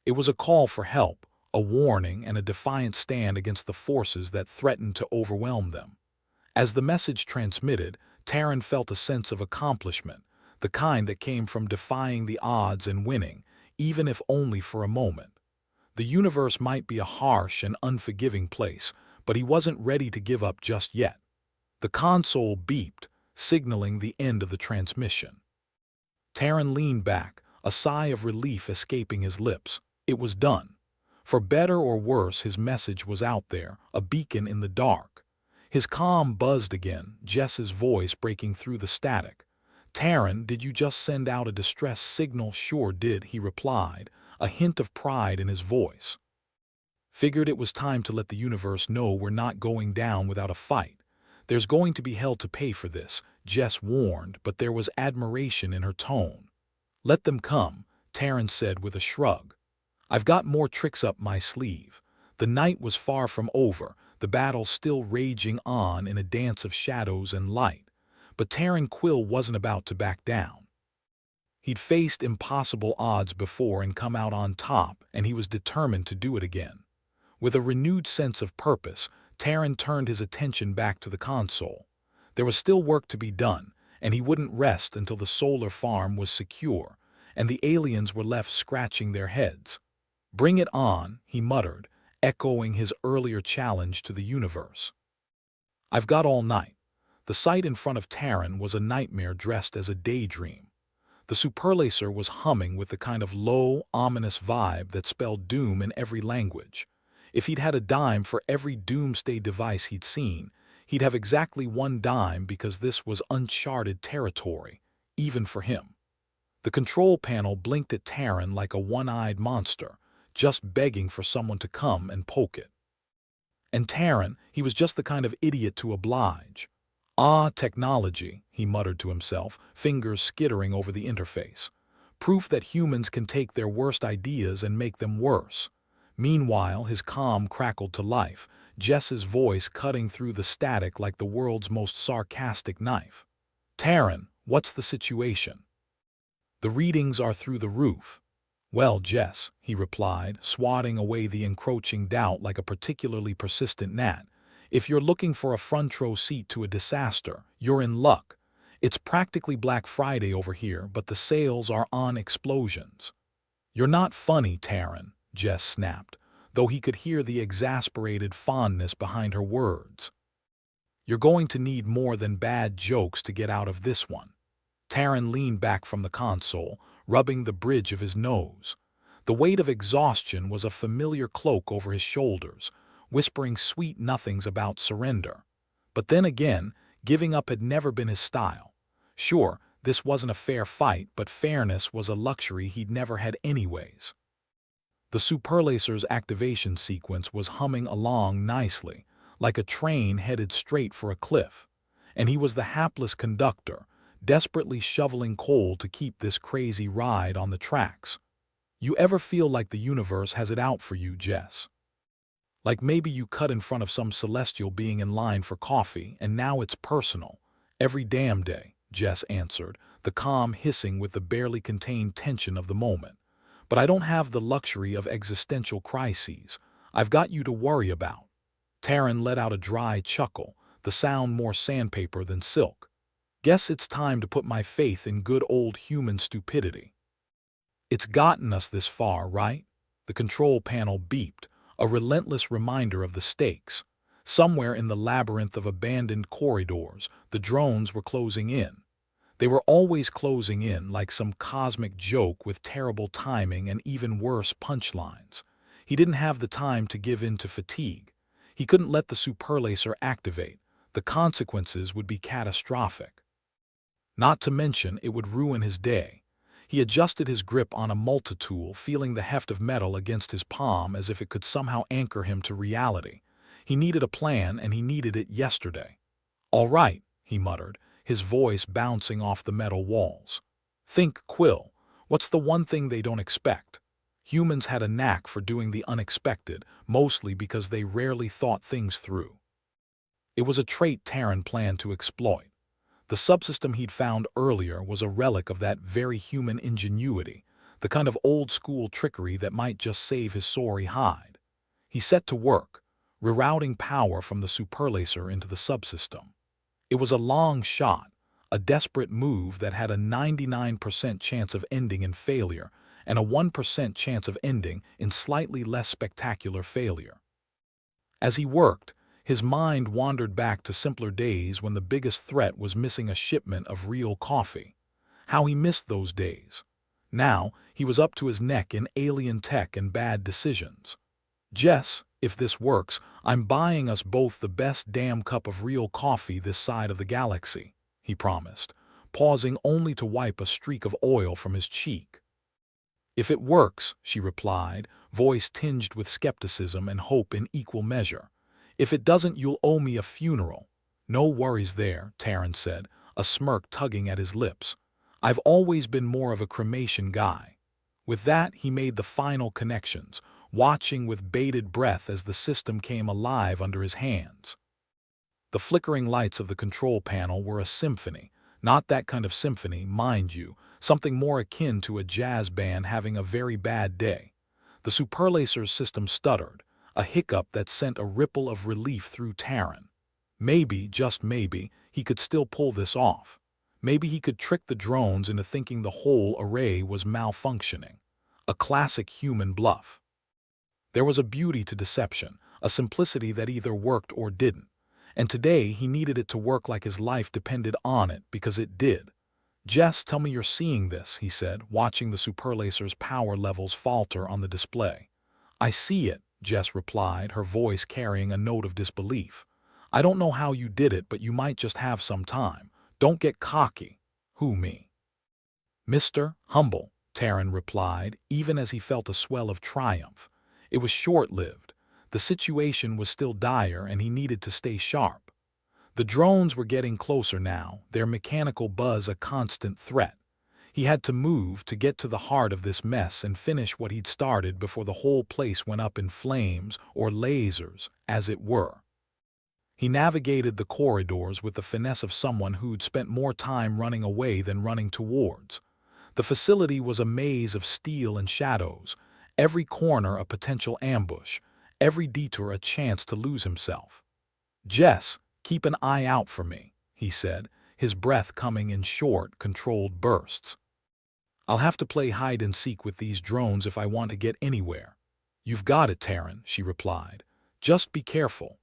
It was a call for help, a warning and a defiant stand against the forces that threatened to overwhelm them. As the message transmitted, Terran felt a sense of accomplishment, the kind that came from defying the odds and winning, even if only for a moment. The universe might be a harsh and unforgiving place, but he wasn't ready to give up just yet. The console beeped, signaling the end of the transmission. Terran leaned back, a sigh of relief escaping his lips. It was done. For better or worse, his message was out there, a beacon in the dark. His comm buzzed again, Jess's voice breaking through the static. "Terran, did you just send out a distress signal?" "Sure did," he replied, a hint of pride in his voice. "Figured it was time to let the universe know we're not going down without a fight. There's going to be hell to pay for this," Jess warned, but there was admiration in her tone. "Let them come," Terran said with a shrug. "I've got more tricks up my sleeve." The night was far from over, the battle still raging on in a dance of shadows and light. But Terran Quill wasn't about to back down. He'd faced impossible odds before and come out on top, and he was determined to do it again. With a renewed sense of purpose, Terran turned his attention back to the console. There was still work to be done, and he wouldn't rest until the solar farm was secure, and the aliens were left scratching their heads. "Bring it on," he muttered, echoing his earlier challenge to the universe. "I've got all night." The sight in front of Terran was a nightmare dressed as a daydream. The superlaser was humming with the kind of low, ominous vibe that spelled doom in every language. If he'd had a dime for every doomsday device he'd seen, he'd have exactly one dime, because this was uncharted territory, even for him. The control panel blinked at Terran like a one-eyed monster, just begging for someone to come and poke it. And Terran, he was just the kind of idiot to oblige. "Ah, technology," he muttered to himself, fingers skittering over the interface. "Proof that humans can take their worst ideas and make them worse." Meanwhile, his comm crackled to life, Jess's voice cutting through the static like the world's most sarcastic knife. "Terran, what's the situation?" "The readings are through the roof." "Well, Jess," he replied, swatting away the encroaching doubt like a particularly persistent gnat, "if you're looking for a front row seat to a disaster, you're in luck. It's practically Black Friday over here, but the sales are on explosions." "You're not funny, Terran," Jess snapped, though he could hear the exasperated fondness behind her words. "You're going to need more than bad jokes to get out of this one." Terran leaned back from the console, rubbing the bridge of his nose. The weight of exhaustion was a familiar cloak over his shoulders, whispering sweet nothings about surrender. But then again, giving up had never been his style. Sure, this wasn't a fair fight, but fairness was a luxury he'd never had anyways. The superlaser's activation sequence was humming along nicely, like a train headed straight for a cliff. And he was the hapless conductor, desperately shoveling coal to keep this crazy ride on the tracks. You ever feel like the universe has it out for you, Jess? Like maybe you cut in front of some celestial being in line for coffee, and now it's personal. "Every damn day," Jess answered, the calm hissing with the barely contained tension of the moment. "But I don't have the luxury of existential crises. I've got you to worry about." Terran let out a dry chuckle, the sound more sandpaper than silk. "Guess it's time to put my faith in good old human stupidity." "It's gotten us this far, right?" The control panel beeped, a relentless reminder of the stakes. Somewhere in the labyrinth of abandoned corridors, the drones were closing in. They were always closing in, like some cosmic joke with terrible timing and even worse punchlines. He didn't have the time to give in to fatigue. He couldn't let the superlaser activate. The consequences would be catastrophic. Not to mention, it would ruin his day. He adjusted his grip on a multitool, feeling the heft of metal against his palm as if it could somehow anchor him to reality. He needed a plan, and he needed it yesterday. "All right," he muttered, his voice bouncing off the metal walls. "Think, Quill. What's the one thing they don't expect?" Humans had a knack for doing the unexpected, mostly because they rarely thought things through. It was a trait Terran planned to exploit. The subsystem he'd found earlier was a relic of that very human ingenuity, the kind of old-school trickery that might just save his sorry hide. He set to work, rerouting power from the superlaser into the subsystem. It was a long shot, a desperate move that had a 99% chance of ending in failure and a 1% chance of ending in slightly less spectacular failure. As he worked, his mind wandered back to simpler days when the biggest threat was missing a shipment of real coffee. How he missed those days. Now, he was up to his neck in alien tech and bad decisions. Jess, if this works, I'm buying us both the best damn cup of real coffee this side of the galaxy, he promised, pausing only to wipe a streak of oil from his cheek. If it works, she replied, voice tinged with skepticism and hope in equal measure. If it doesn't, you'll owe me a funeral. No worries there, Taryn said, a smirk tugging at his lips. I've always been more of a cremation guy. With that, he made the final connections, watching with bated breath as the system came alive under his hands. The flickering lights of the control panel were a symphony, not that kind of symphony, mind you, something more akin to a jazz band having a very bad day. The superlaser's system stuttered, a hiccup that sent a ripple of relief through Taryn. Maybe, just maybe, he could still pull this off. Maybe he could trick the drones into thinking the whole array was malfunctioning. A classic human bluff. There was a beauty to deception, a simplicity that either worked or didn't. And today he needed it to work like his life depended on it, because it did. Jess, tell me you're seeing this, he said, watching the superlaser's power levels falter on the display. I see it, Jess replied, her voice carrying a note of disbelief. I don't know how you did it, but you might just have some time. Don't get cocky. Who, me? Mr. Humble, Taryn replied, even as he felt a swell of triumph. It was short-lived. The situation was still dire and he needed to stay sharp. The drones were getting closer now, their mechanical buzz a constant threat. He had to move to get to the heart of this mess and finish what he'd started before the whole place went up in flames or lasers, as it were. He navigated the corridors with the finesse of someone who'd spent more time running away than running towards. The facility was a maze of steel and shadows, every corner a potential ambush, every detour a chance to lose himself. Jess, keep an eye out for me, he said, his breath coming in short, controlled bursts. I'll have to play hide-and-seek with these drones if I want to get anywhere. You've got it, Taryn, she replied. Just be careful.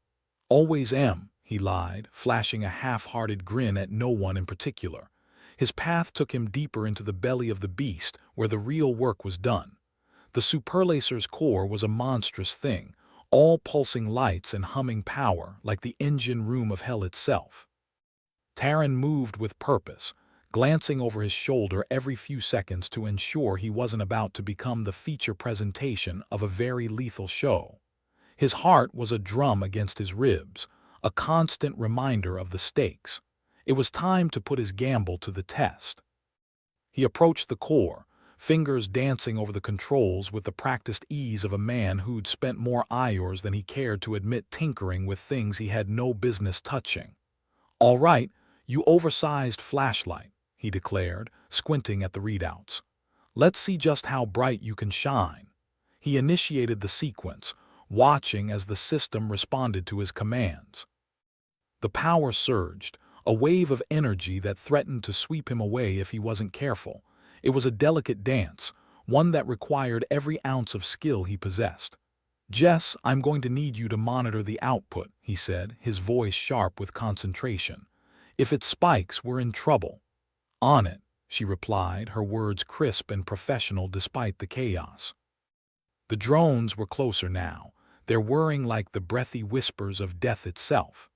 Always am, he lied, flashing a half-hearted grin at no one in particular. His path took him deeper into the belly of the beast, where the real work was done. The superlaser's core was a monstrous thing, all pulsing lights and humming power like the engine room of hell itself. Taryn moved with purpose, glancing over his shoulder every few seconds to ensure he wasn't about to become the feature presentation of a very lethal show. His heart was a drum against his ribs, a constant reminder of the stakes. It was time to put his gamble to the test. He approached the core, fingers dancing over the controls with the practiced ease of a man who'd spent more hours than he cared to admit tinkering with things he had no business touching. All right, you oversized flashlight, he declared, squinting at the readouts. Let's see just how bright you can shine. He initiated the sequence, watching as the system responded to his commands. The power surged, a wave of energy that threatened to sweep him away if he wasn't careful. It was a delicate dance, one that required every ounce of skill he possessed. Jess, I'm going to need you to monitor the output, he said, his voice sharp with concentration. If it spikes, we're in trouble. On it, she replied, her words crisp and professional despite the chaos. The drones were closer now, their whirring like the breathy whispers of death itself.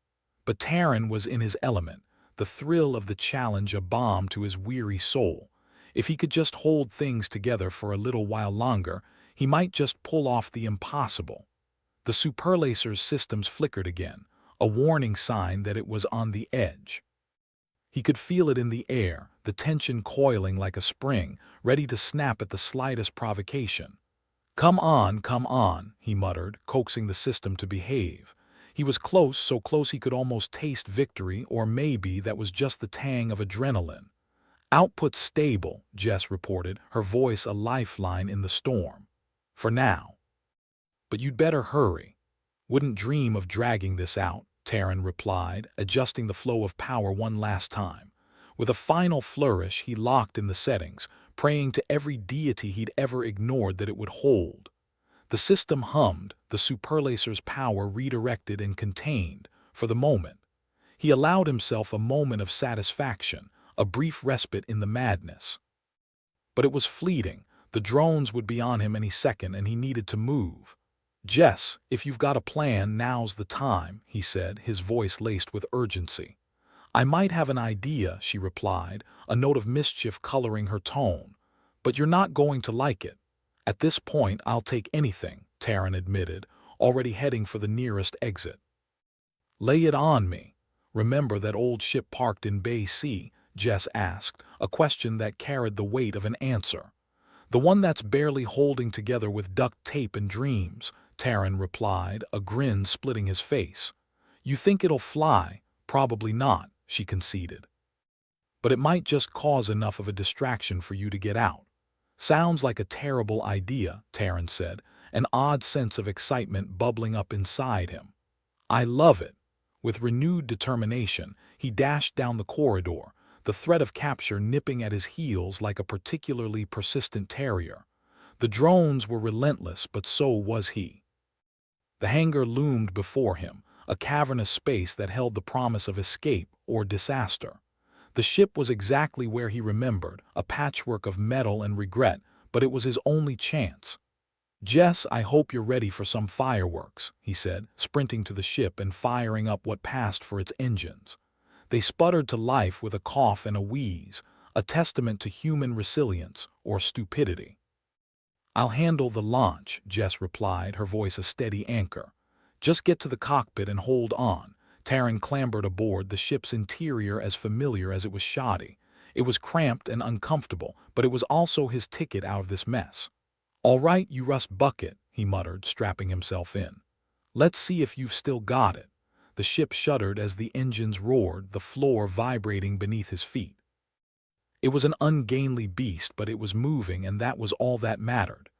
But Taryn was in his element, the thrill of the challenge a balm to his weary soul. If he could just hold things together for a little while longer, he might just pull off the impossible. The superlaser's systems flickered again, a warning sign that it was on the edge. He could feel it in the air, the tension coiling like a spring, ready to snap at the slightest provocation. Come on, he muttered, coaxing the system to behave. He was close, so close he could almost taste victory, or maybe that was just the tang of adrenaline. Output stable, Jess reported, her voice a lifeline in the storm. For now. But you'd better hurry. Wouldn't dream of dragging this out, Terran replied, adjusting the flow of power one last time. With a final flourish, he locked in the settings, praying to every deity he'd ever ignored that it would hold. The system hummed, the superlacer's power redirected and contained, for the moment. He allowed himself a moment of satisfaction, a brief respite in the madness. But it was fleeting. The drones would be on him any second and he needed to move. "Jess, if you've got a plan, now's the time," he said, his voice laced with urgency. "I might have an idea," she replied, a note of mischief coloring her tone. "But you're not going to like it." "At this point, I'll take anything," Terran admitted, already heading for the nearest exit. "Lay it on me. Remember that old ship parked in Bay C?" Jess asked, a question that carried the weight of an answer. "The one that's barely holding together with duct tape and dreams," Terran replied, a grin splitting his face. "You think it'll fly? Probably not," she conceded. "But it might just cause enough of a distraction for you to get out." "Sounds like a terrible idea," Terran said, an odd sense of excitement bubbling up inside him. "I love it." With renewed determination, he dashed down the corridor, the threat of capture nipping at his heels like a particularly persistent terrier. The drones were relentless, but so was he. The hangar loomed before him, a cavernous space that held the promise of escape or disaster. The ship was exactly where he remembered, a patchwork of metal and regret, but it was his only chance. "Jess, I hope you're ready for some fireworks," he said, sprinting to the ship and firing up what passed for its engines. They sputtered to life with a cough and a wheeze, a testament to human resilience or stupidity. "I'll handle the launch," Jess replied, her voice a steady anchor. "Just get to the cockpit and hold on." Terran clambered aboard, the ship's interior as familiar as it was shoddy. It was cramped and uncomfortable, but it was also his ticket out of this mess. "All right, you rust bucket," he muttered, strapping himself in. "Let's see if you've still got it." The ship shuddered as the engines roared, the floor vibrating beneath his feet. It was an ungainly beast, but it was moving, and that was all that mattered.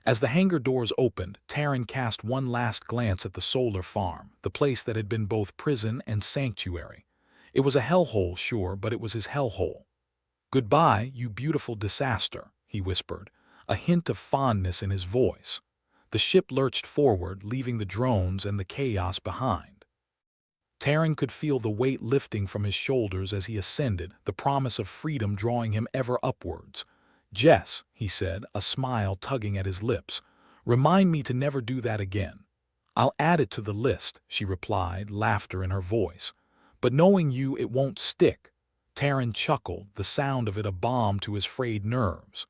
As the hangar doors opened, Terran cast one last glance at the solar farm, the place that had been both prison and sanctuary. It was a hellhole, sure, but it was his hellhole. "Goodbye, you beautiful disaster," he whispered, a hint of fondness in his voice. The ship lurched forward, leaving the drones and the chaos behind. Terran could feel the weight lifting from his shoulders as he ascended, the promise of freedom drawing him ever upwards. "Jess," he said, a smile tugging at his lips, "remind me to never do that again." "I'll add it to the list," she replied, laughter in her voice. "But knowing you, it won't stick." Terran chuckled, the sound of it a balm to his frayed nerves.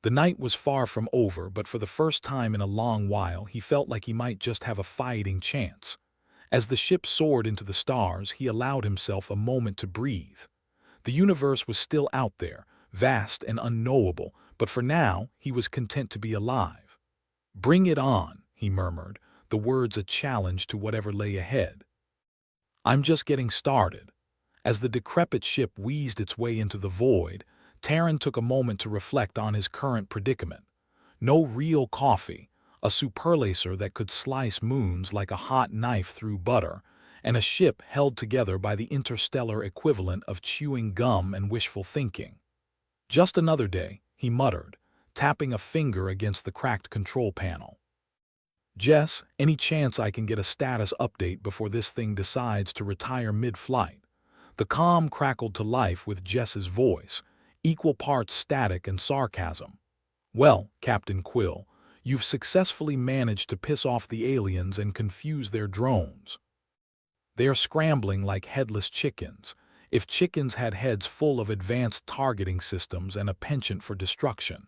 The night was far from over, but for the first time in a long while he felt like he might just have a fighting chance. As the ship soared into the stars, he allowed himself a moment to breathe. The universe was still out there, vast and unknowable, but for now he was content to be alive. "Bring it on," he murmured, the words a challenge to whatever lay ahead. "I'm just getting started." As the decrepit ship wheezed its way into the void, Terran took a moment to reflect on his current predicament. No real coffee, a superlacer that could slice moons like a hot knife through butter, and a ship held together by the interstellar equivalent of chewing gum and wishful thinking. "Just another day," he muttered, tapping a finger against the cracked control panel. "Jess, any chance I can get a status update before this thing decides to retire mid-flight?" The comm crackled to life with Jess's voice, equal parts static and sarcasm. "Well, Captain Quill, you've successfully managed to piss off the aliens and confuse their drones. They are scrambling like headless chickens, if chickens had heads full of advanced targeting systems and a penchant for destruction.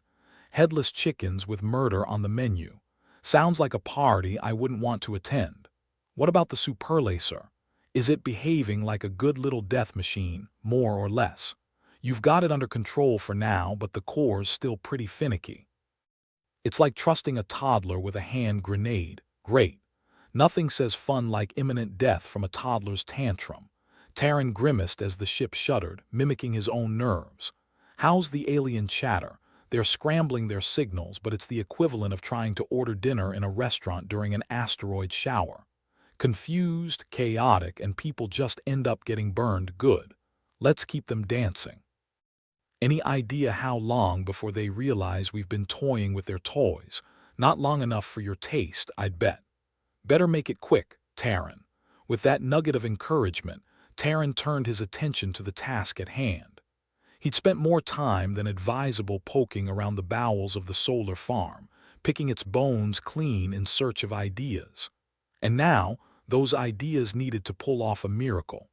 Headless chickens with murder on the menu. Sounds like a party I wouldn't want to attend. What about the superlacer? Is it behaving like a good little death machine, more or less? You've got it under control for now, but the core's still pretty finicky." "It's like trusting a toddler with a hand grenade. Great. Nothing says fun like imminent death from a toddler's tantrum." Terran grimaced as the ship shuddered, mimicking his own nerves. "How's the alien chatter? They're scrambling their signals, but it's the equivalent of trying to order dinner in a restaurant during an asteroid shower. Confused, chaotic, and people just end up getting burned good. Let's keep them dancing. Any idea how long before they realize we've been toying with their toys? Not long enough for your taste, I'd bet. Better make it quick, Terran. With that nugget of encouragement, Terran turned his attention to the task at hand. He'd spent more time than advisable poking around the bowels of the solar farm, picking its bones clean in search of ideas. And now, those ideas needed to pull off a miracle.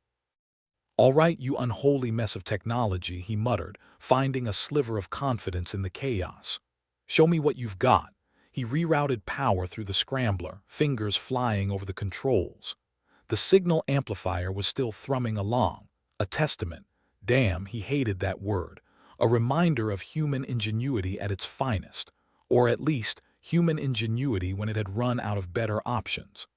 "All right, you unholy mess of technology," he muttered, finding a sliver of confidence in the chaos. "Show me what you've got." He rerouted power through the scrambler, fingers flying over the controls. The signal amplifier was still thrumming along, a testament. Damn, he hated that word. A reminder of human ingenuity at its finest, or at least human ingenuity when it had run out of better options.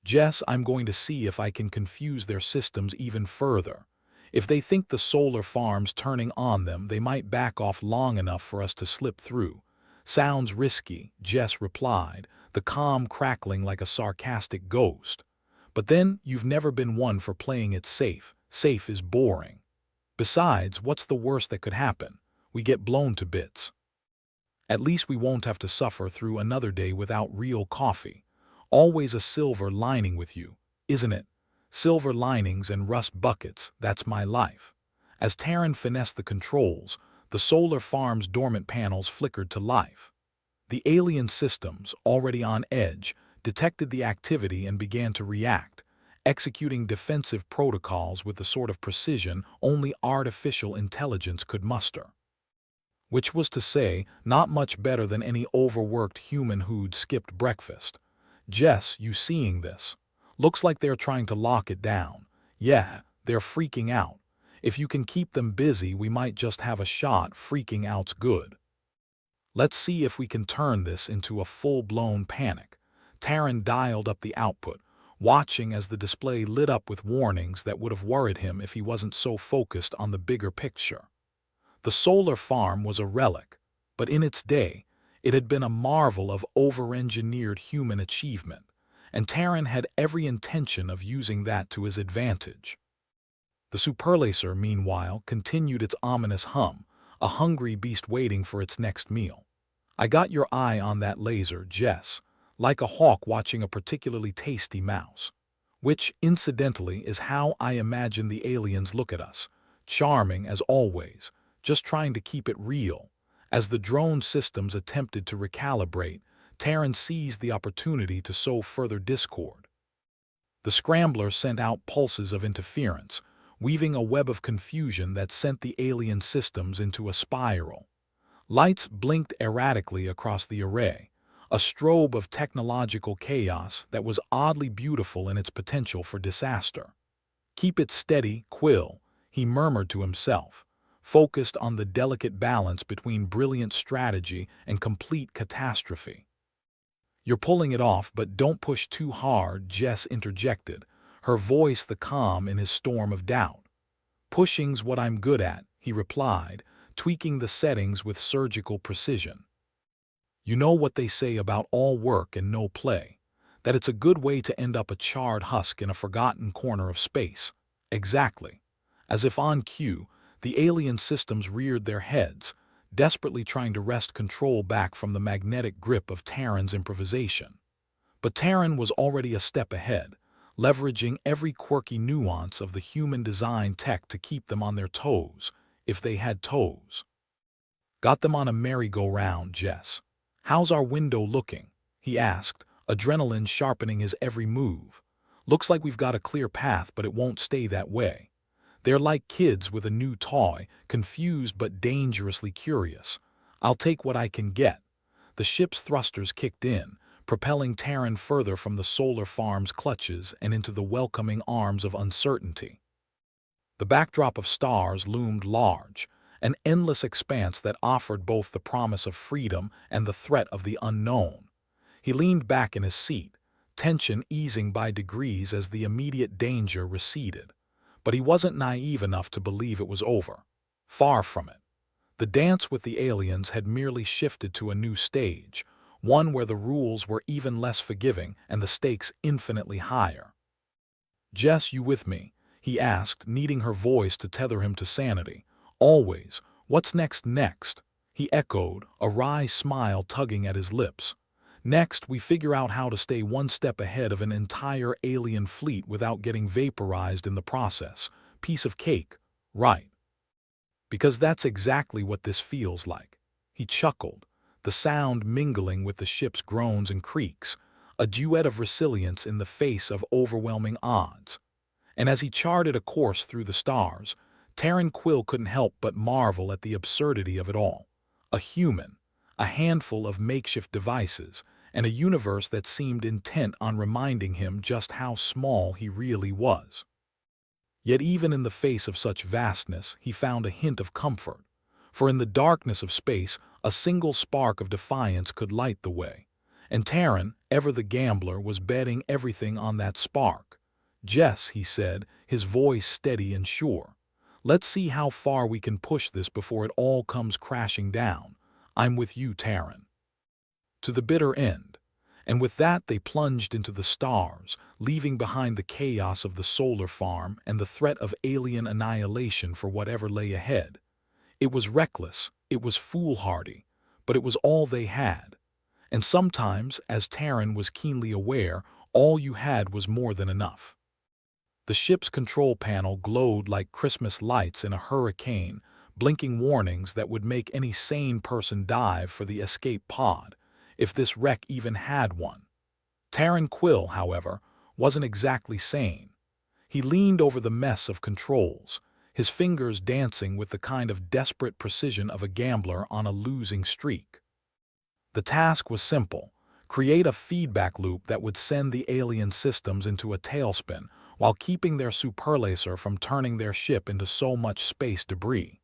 "Jess, I'm going to see if I can confuse their systems even further. If they think the solar farm's turning on them, they might back off long enough for us to slip through." "Sounds risky," Jess replied, the calm crackling like a sarcastic ghost. "But then, you've never been one for playing it safe. Safe is boring. Besides, what's the worst that could happen? We get blown to bits. At least we won't have to suffer through another day without real coffee. Always a silver lining with you, isn't it? Silver linings and rust buckets, that's my life." As Terran finessed the controls, the solar farm's dormant panels flickered to life. The alien systems, already on edge, detected the activity and began to react, executing defensive protocols with the sort of precision only artificial intelligence could muster. Which was to say, not much better than any overworked human who'd skipped breakfast. "Jess, you seeing this? Looks like they're trying to lock it down. Yeah, they're freaking out. If you can keep them busy, we might just have a shot. Freaking out's good. Let's see if we can turn this into a full-blown panic." Terran dialed up the output, watching as the display lit up with warnings that would have worried him if he wasn't so focused on the bigger picture. The solar farm was a relic, but in its day, it had been a marvel of over-engineered human achievement, and Terran had every intention of using that to his advantage. The superlaser, meanwhile, continued its ominous hum, a hungry beast waiting for its next meal. "I got your eye on that laser, Jess, like a hawk watching a particularly tasty mouse. Which, incidentally, is how I imagine the aliens look at us. Charming as always, just trying to keep it real." As the drone systems attempted to recalibrate, Terran seized the opportunity to sow further discord. The scrambler sent out pulses of interference, weaving a web of confusion that sent the alien systems into a spiral. Lights blinked erratically across the array, a strobe of technological chaos that was oddly beautiful in its potential for disaster. "Keep it steady, Quill," he murmured to himself, focused on the delicate balance between brilliant strategy and complete catastrophe. "You're pulling it off, but don't push too hard," Jess interjected, her voice the calm in his storm of doubt. "Pushing's what I'm good at," he replied, tweaking the settings with surgical precision. "You know what they say about all work and no play, that it's a good way to end up a charred husk in a forgotten corner of space." Exactly. As if on cue, the alien systems reared their heads, desperately trying to wrest control back from the magnetic grip of Terran's improvisation. But Terran was already a step ahead, leveraging every quirky nuance of the human-designed tech to keep them on their toes, if they had toes. "Got them on a merry-go-round, Jess. How's our window looking?" he asked, adrenaline sharpening his every move. "Looks like we've got a clear path, but it won't stay that way." They're like kids with a new toy, confused but dangerously curious. "I'll take what I can get." The ship's thrusters kicked in, propelling Terran further from the solar farm's clutches and into the welcoming arms of uncertainty. The backdrop of stars loomed large, an endless expanse that offered both the promise of freedom and the threat of the unknown. He leaned back in his seat, tension easing by degrees as the immediate danger receded. But he wasn't naive enough to believe it was over. Far from it. The dance with the aliens had merely shifted to a new stage, one where the rules were even less forgiving and the stakes infinitely higher. "Jess, you with me?" he asked, needing her voice to tether him to sanity. "Always. What's next?" He echoed, a wry smile tugging at his lips. "Next, we figure out how to stay one step ahead of an entire alien fleet without getting vaporized in the process. Piece of cake, right?" "Because that's exactly what this feels like." He chuckled, the sound mingling with the ship's groans and creaks, a duet of resilience in the face of overwhelming odds. And as he charted a course through the stars, Terran Quill couldn't help but marvel at the absurdity of it all. A human, a handful of makeshift devices, and a universe that seemed intent on reminding him just how small he really was. Yet even in the face of such vastness, he found a hint of comfort. For in the darkness of space, a single spark of defiance could light the way. And Terran, ever the gambler, was betting everything on that spark. "Jess," he said, his voice steady and sure. "Let's see how far we can push this before it all comes crashing down. I'm with you, Terran." To the bitter end. And with that they plunged into the stars, leaving behind the chaos of the solar farm and the threat of alien annihilation for whatever lay ahead. It was reckless, it was foolhardy, but it was all they had. And sometimes, as Terran was keenly aware, all you had was more than enough. The ship's control panel glowed like Christmas lights in a hurricane, blinking warnings that would make any sane person dive for the escape pod, if this wreck even had one. Terran Quill, however, wasn't exactly sane. He leaned over the mess of controls, his fingers dancing with the kind of desperate precision of a gambler on a losing streak. The task was simple: create a feedback loop that would send the alien systems into a tailspin while keeping their superlaser from turning their ship into so much space debris.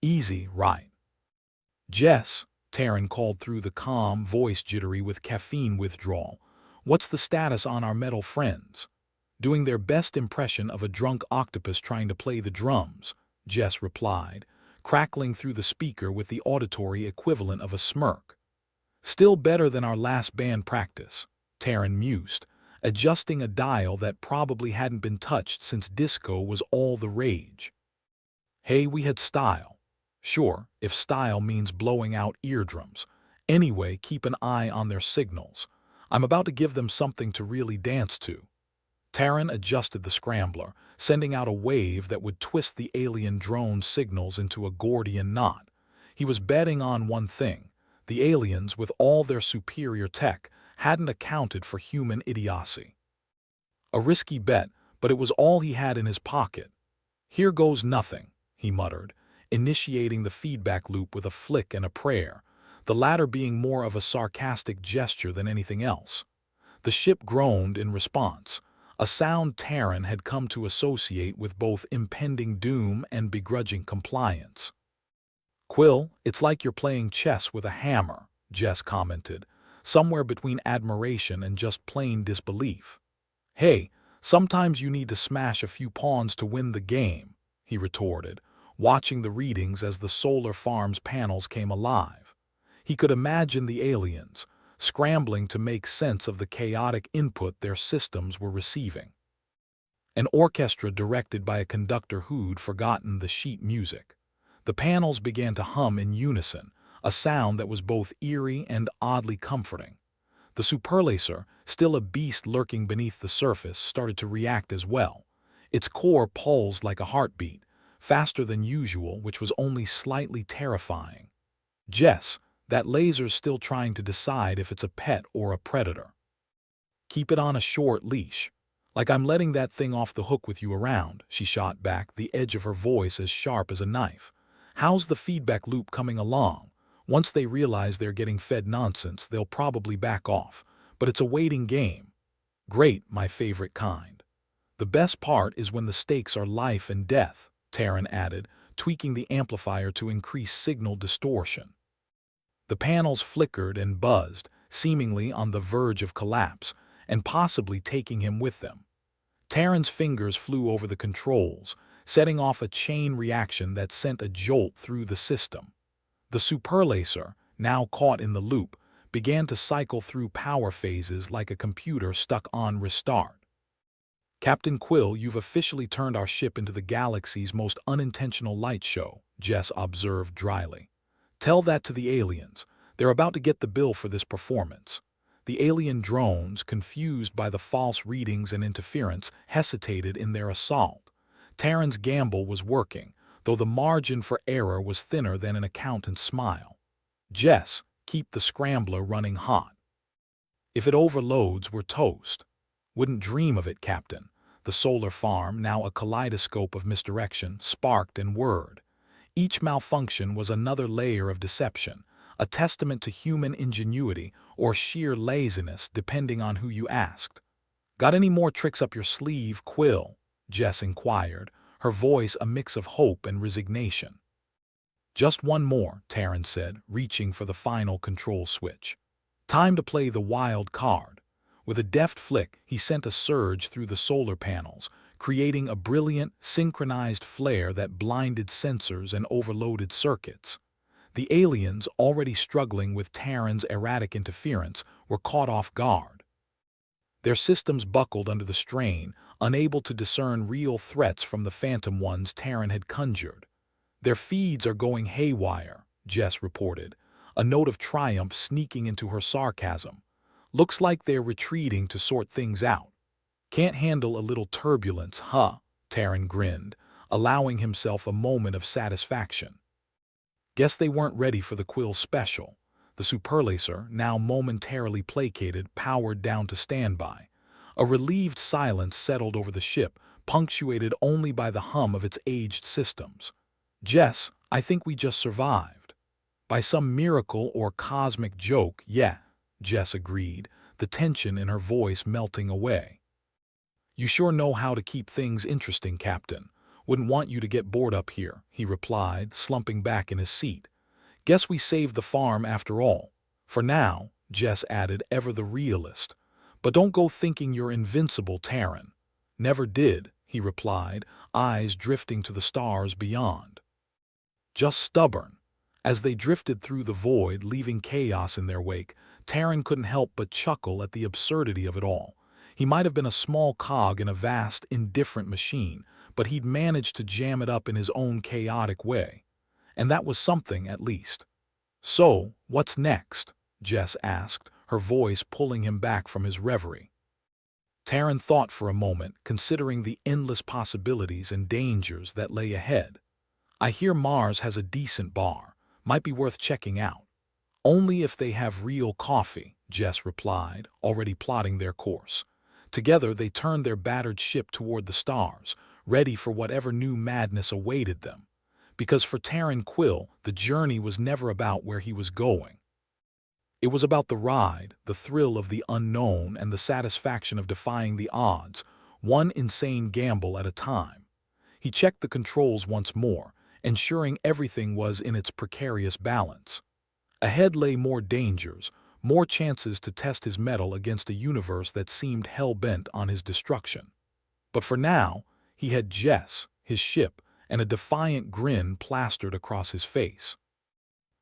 Easy, right? "Jess," Terran called through the calm, voice jittery with caffeine withdrawal, "what's the status on our metal friends?" "Doing their best impression of a drunk octopus trying to play the drums," Jess replied, crackling through the speaker with the auditory equivalent of a smirk. "Still better than our last band practice," Terran mused, adjusting a dial that probably hadn't been touched since disco was all the rage. "Hey, we had style." "Sure, if style means blowing out eardrums. Anyway, keep an eye on their signals. I'm about to give them something to really dance to." Terran adjusted the scrambler, sending out a wave that would twist the alien drone signals into a Gordian knot. He was betting on one thing: the aliens, with all their superior tech, hadn't accounted for human idiocy. A risky bet, but it was all he had in his pocket. "Here goes nothing," he muttered, initiating the feedback loop with a flick and a prayer, the latter being more of a sarcastic gesture than anything else. The ship groaned in response, a sound Terran had come to associate with both impending doom and begrudging compliance. "Quill, it's like you're playing chess with a hammer," Jess commented, somewhere between admiration and just plain disbelief. "Hey, sometimes you need to smash a few pawns to win the game," he retorted, watching the readings as the solar farm's panels came alive. He could imagine the aliens, scrambling to make sense of the chaotic input their systems were receiving. An orchestra directed by a conductor who'd forgotten the sheet music. The panels began to hum in unison, a sound that was both eerie and oddly comforting. The superlaser, still a beast lurking beneath the surface, started to react as well. Its core pulsed like a heartbeat, faster than usual, which was only slightly terrifying. "Jess, that laser's still trying to decide if it's a pet or a predator. Keep it on a short leash. Like I'm letting that thing off the hook with you around," she shot back, the edge of her voice as sharp as a knife. "How's the feedback loop coming along? Once they realize they're getting fed nonsense, they'll probably back off, but it's a waiting game." "Great, my favorite kind. The best part is when the stakes are life and death," Terran added, tweaking the amplifier to increase signal distortion. The panels flickered and buzzed, seemingly on the verge of collapse, and possibly taking him with them. Terran's fingers flew over the controls, setting off a chain reaction that sent a jolt through the system. The superlaser, now caught in the loop, began to cycle through power phases like a computer stuck on restart. Captain Quill, you've officially turned our ship into the galaxy's most unintentional light show, Jess observed dryly. Tell that to the aliens. They're about to get the bill for this performance. The alien drones, confused by the false readings and interference, hesitated in their assault. Terran's gamble was working, though the margin for error was thinner than an accountant's smile. Jess, keep the scrambler running hot. If it overloads, we're toast. Wouldn't dream of it, Captain. The solar farm, now a kaleidoscope of misdirection, sparked and whirred. Each malfunction was another layer of deception, a testament to human ingenuity or sheer laziness depending on who you asked. Got any more tricks up your sleeve, Quill? Jess inquired, her voice a mix of hope and resignation. Just one more, Terran said, reaching for the final control switch. Time to play the wild card. With a deft flick, he sent a surge through the solar panels, creating a brilliant, synchronized flare that blinded sensors and overloaded circuits. The aliens, already struggling with Terran's erratic interference, were caught off guard. Their systems buckled under the strain, unable to discern real threats from the phantom ones Terran had conjured. Their feeds are going haywire, Jess reported, a note of triumph sneaking into her sarcasm. Looks like they're retreating to sort things out. Can't handle a little turbulence, huh? Terran grinned, allowing himself a moment of satisfaction. Guess they weren't ready for the Quill special. The superlaser, now momentarily placated, powered down to standby. A relieved silence settled over the ship, punctuated only by the hum of its aged systems. Jess, I think we just survived. By some miracle or cosmic joke, yeah, Jess agreed, the tension in her voice melting away. You sure know how to keep things interesting, Captain. Wouldn't want you to get bored up here, he replied, slumping back in his seat. Guess we saved the farm after all. For now, Jess added, ever the realist. But don't go thinking you're invincible, Terran. Never did, he replied, eyes drifting to the stars beyond. Just stubborn. As they drifted through the void, leaving chaos in their wake, Terran couldn't help but chuckle at the absurdity of it all. He might have been a small cog in a vast, indifferent machine, but he'd managed to jam it up in his own chaotic way. And that was something, at least. So, what's next? Jess asked, her voice pulling him back from his reverie. Terran thought for a moment, considering the endless possibilities and dangers that lay ahead. I hear Mars has a decent bar. Might be worth checking out. Only if they have real coffee, Jess replied, already plotting their course. Together they turned their battered ship toward the stars, ready for whatever new madness awaited them. Because for Terran Quill, the journey was never about where he was going. It was about the ride, the thrill of the unknown, and the satisfaction of defying the odds, one insane gamble at a time. He checked the controls once more, ensuring everything was in its precarious balance. Ahead lay more dangers, more chances to test his mettle against a universe that seemed hell-bent on his destruction. But for now, he had Jess, his ship, and a defiant grin plastered across his face.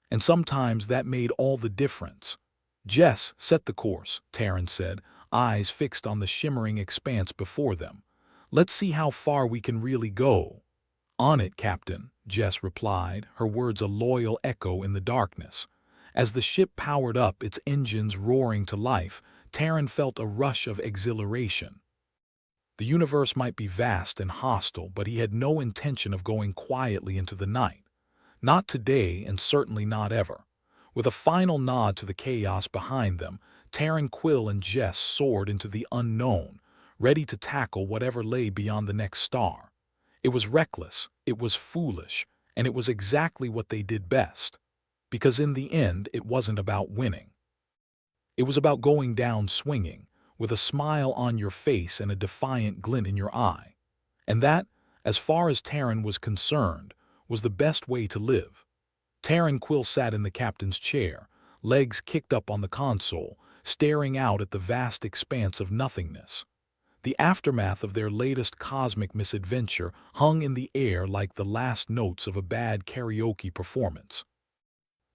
And sometimes that made all the difference. Jess, set the course, Terran said, eyes fixed on the shimmering expanse before them. Let's see how far we can really go. On it, Captain, Jess replied, her words a loyal echo in the darkness. As the ship powered up, its engines roaring to life, Terran felt a rush of exhilaration. The universe might be vast and hostile, but he had no intention of going quietly into the night. Not today, and certainly not ever. With a final nod to the chaos behind them, Terran Quill and Jess soared into the unknown, ready to tackle whatever lay beyond the next star. It was reckless, it was foolish, and it was exactly what they did best. Because in the end, it wasn't about winning. It was about going down swinging, with a smile on your face and a defiant glint in your eye. And that, as far as Terran was concerned, was the best way to live. Terran Quill sat in the captain's chair, legs kicked up on the console, staring out at the vast expanse of nothingness. The aftermath of their latest cosmic misadventure hung in the air like the last notes of a bad karaoke performance.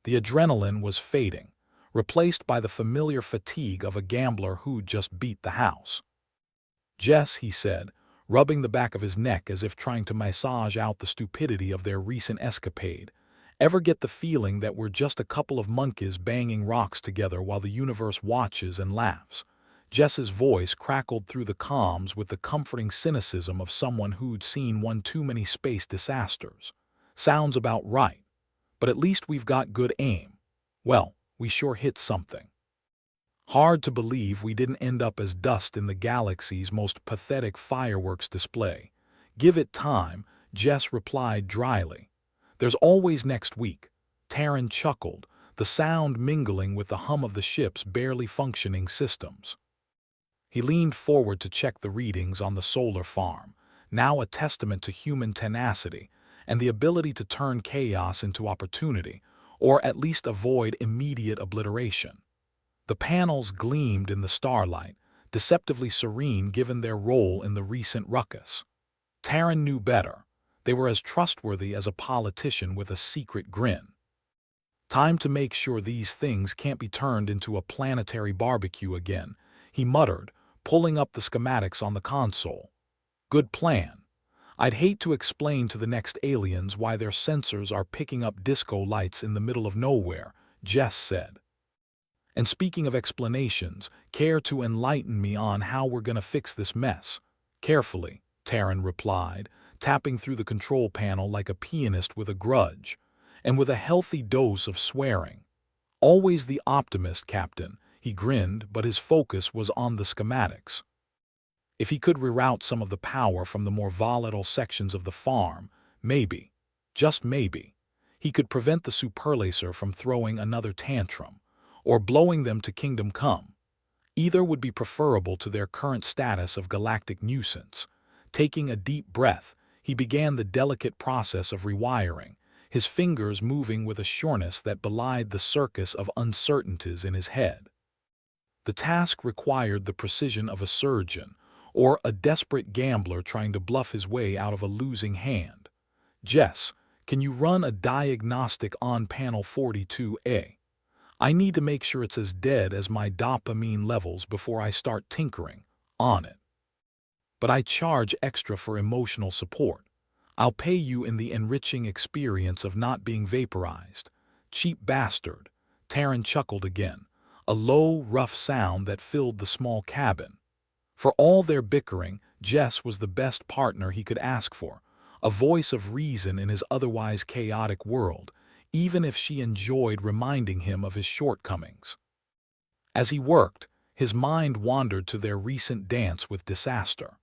The adrenaline was fading, replaced by the familiar fatigue of a gambler who'd just beat the house. "Jess," he said, rubbing the back of his neck as if trying to massage out the stupidity of their recent escapade, "ever get the feeling that we're just a couple of monkeys banging rocks together while the universe watches and laughs?" Jess's voice crackled through the comms with the comforting cynicism of someone who'd seen one too many space disasters. "Sounds about right. But at least we've got good aim. Well, we sure hit something. Hard to believe we didn't end up as dust in the galaxy's most pathetic fireworks display." "Give it time," Jess replied dryly. "There's always next week." Taryn chuckled, the sound mingling with the hum of the ship's barely functioning systems. He leaned forward to check the readings on the solar farm, now a testament to human tenacity and the ability to turn chaos into opportunity, or at least avoid immediate obliteration. The panels gleamed in the starlight, deceptively serene given their role in the recent ruckus. Taryn knew better. They were as trustworthy as a politician with a secret grin. "Time to make sure these things can't be turned into a planetary barbecue again," he muttered, pulling up the schematics on the console. "Good plan. I'd hate to explain to the next aliens why their sensors are picking up disco lights in the middle of nowhere," Jess said. "And speaking of explanations, care to enlighten me on how we're gonna fix this mess?" "Carefully," Taryn replied, tapping through the control panel like a pianist with a grudge, and with a healthy dose of swearing. "Always the optimist, Captain." He grinned, but his focus was on the schematics. If he could reroute some of the power from the more volatile sections of the farm, maybe, just maybe, he could prevent the superlaser from throwing another tantrum, or blowing them to kingdom come. Either would be preferable to their current status of galactic nuisance. Taking a deep breath, he began the delicate process of rewiring, his fingers moving with a sureness that belied the circus of uncertainties in his head. The task required the precision of a surgeon, or a desperate gambler trying to bluff his way out of a losing hand. "Jess, can you run a diagnostic on panel 42A? I need to make sure it's as dead as my dopamine levels before I start tinkering on it. But I charge extra for emotional support. I'll pay you in the enriching experience of not being vaporized." "Cheap bastard," Taryn chuckled again, a low, rough sound that filled the small cabin. For all their bickering, Jess was the best partner he could ask for, a voice of reason in his otherwise chaotic world, even if she enjoyed reminding him of his shortcomings. As he worked, his mind wandered to their recent dance with disaster.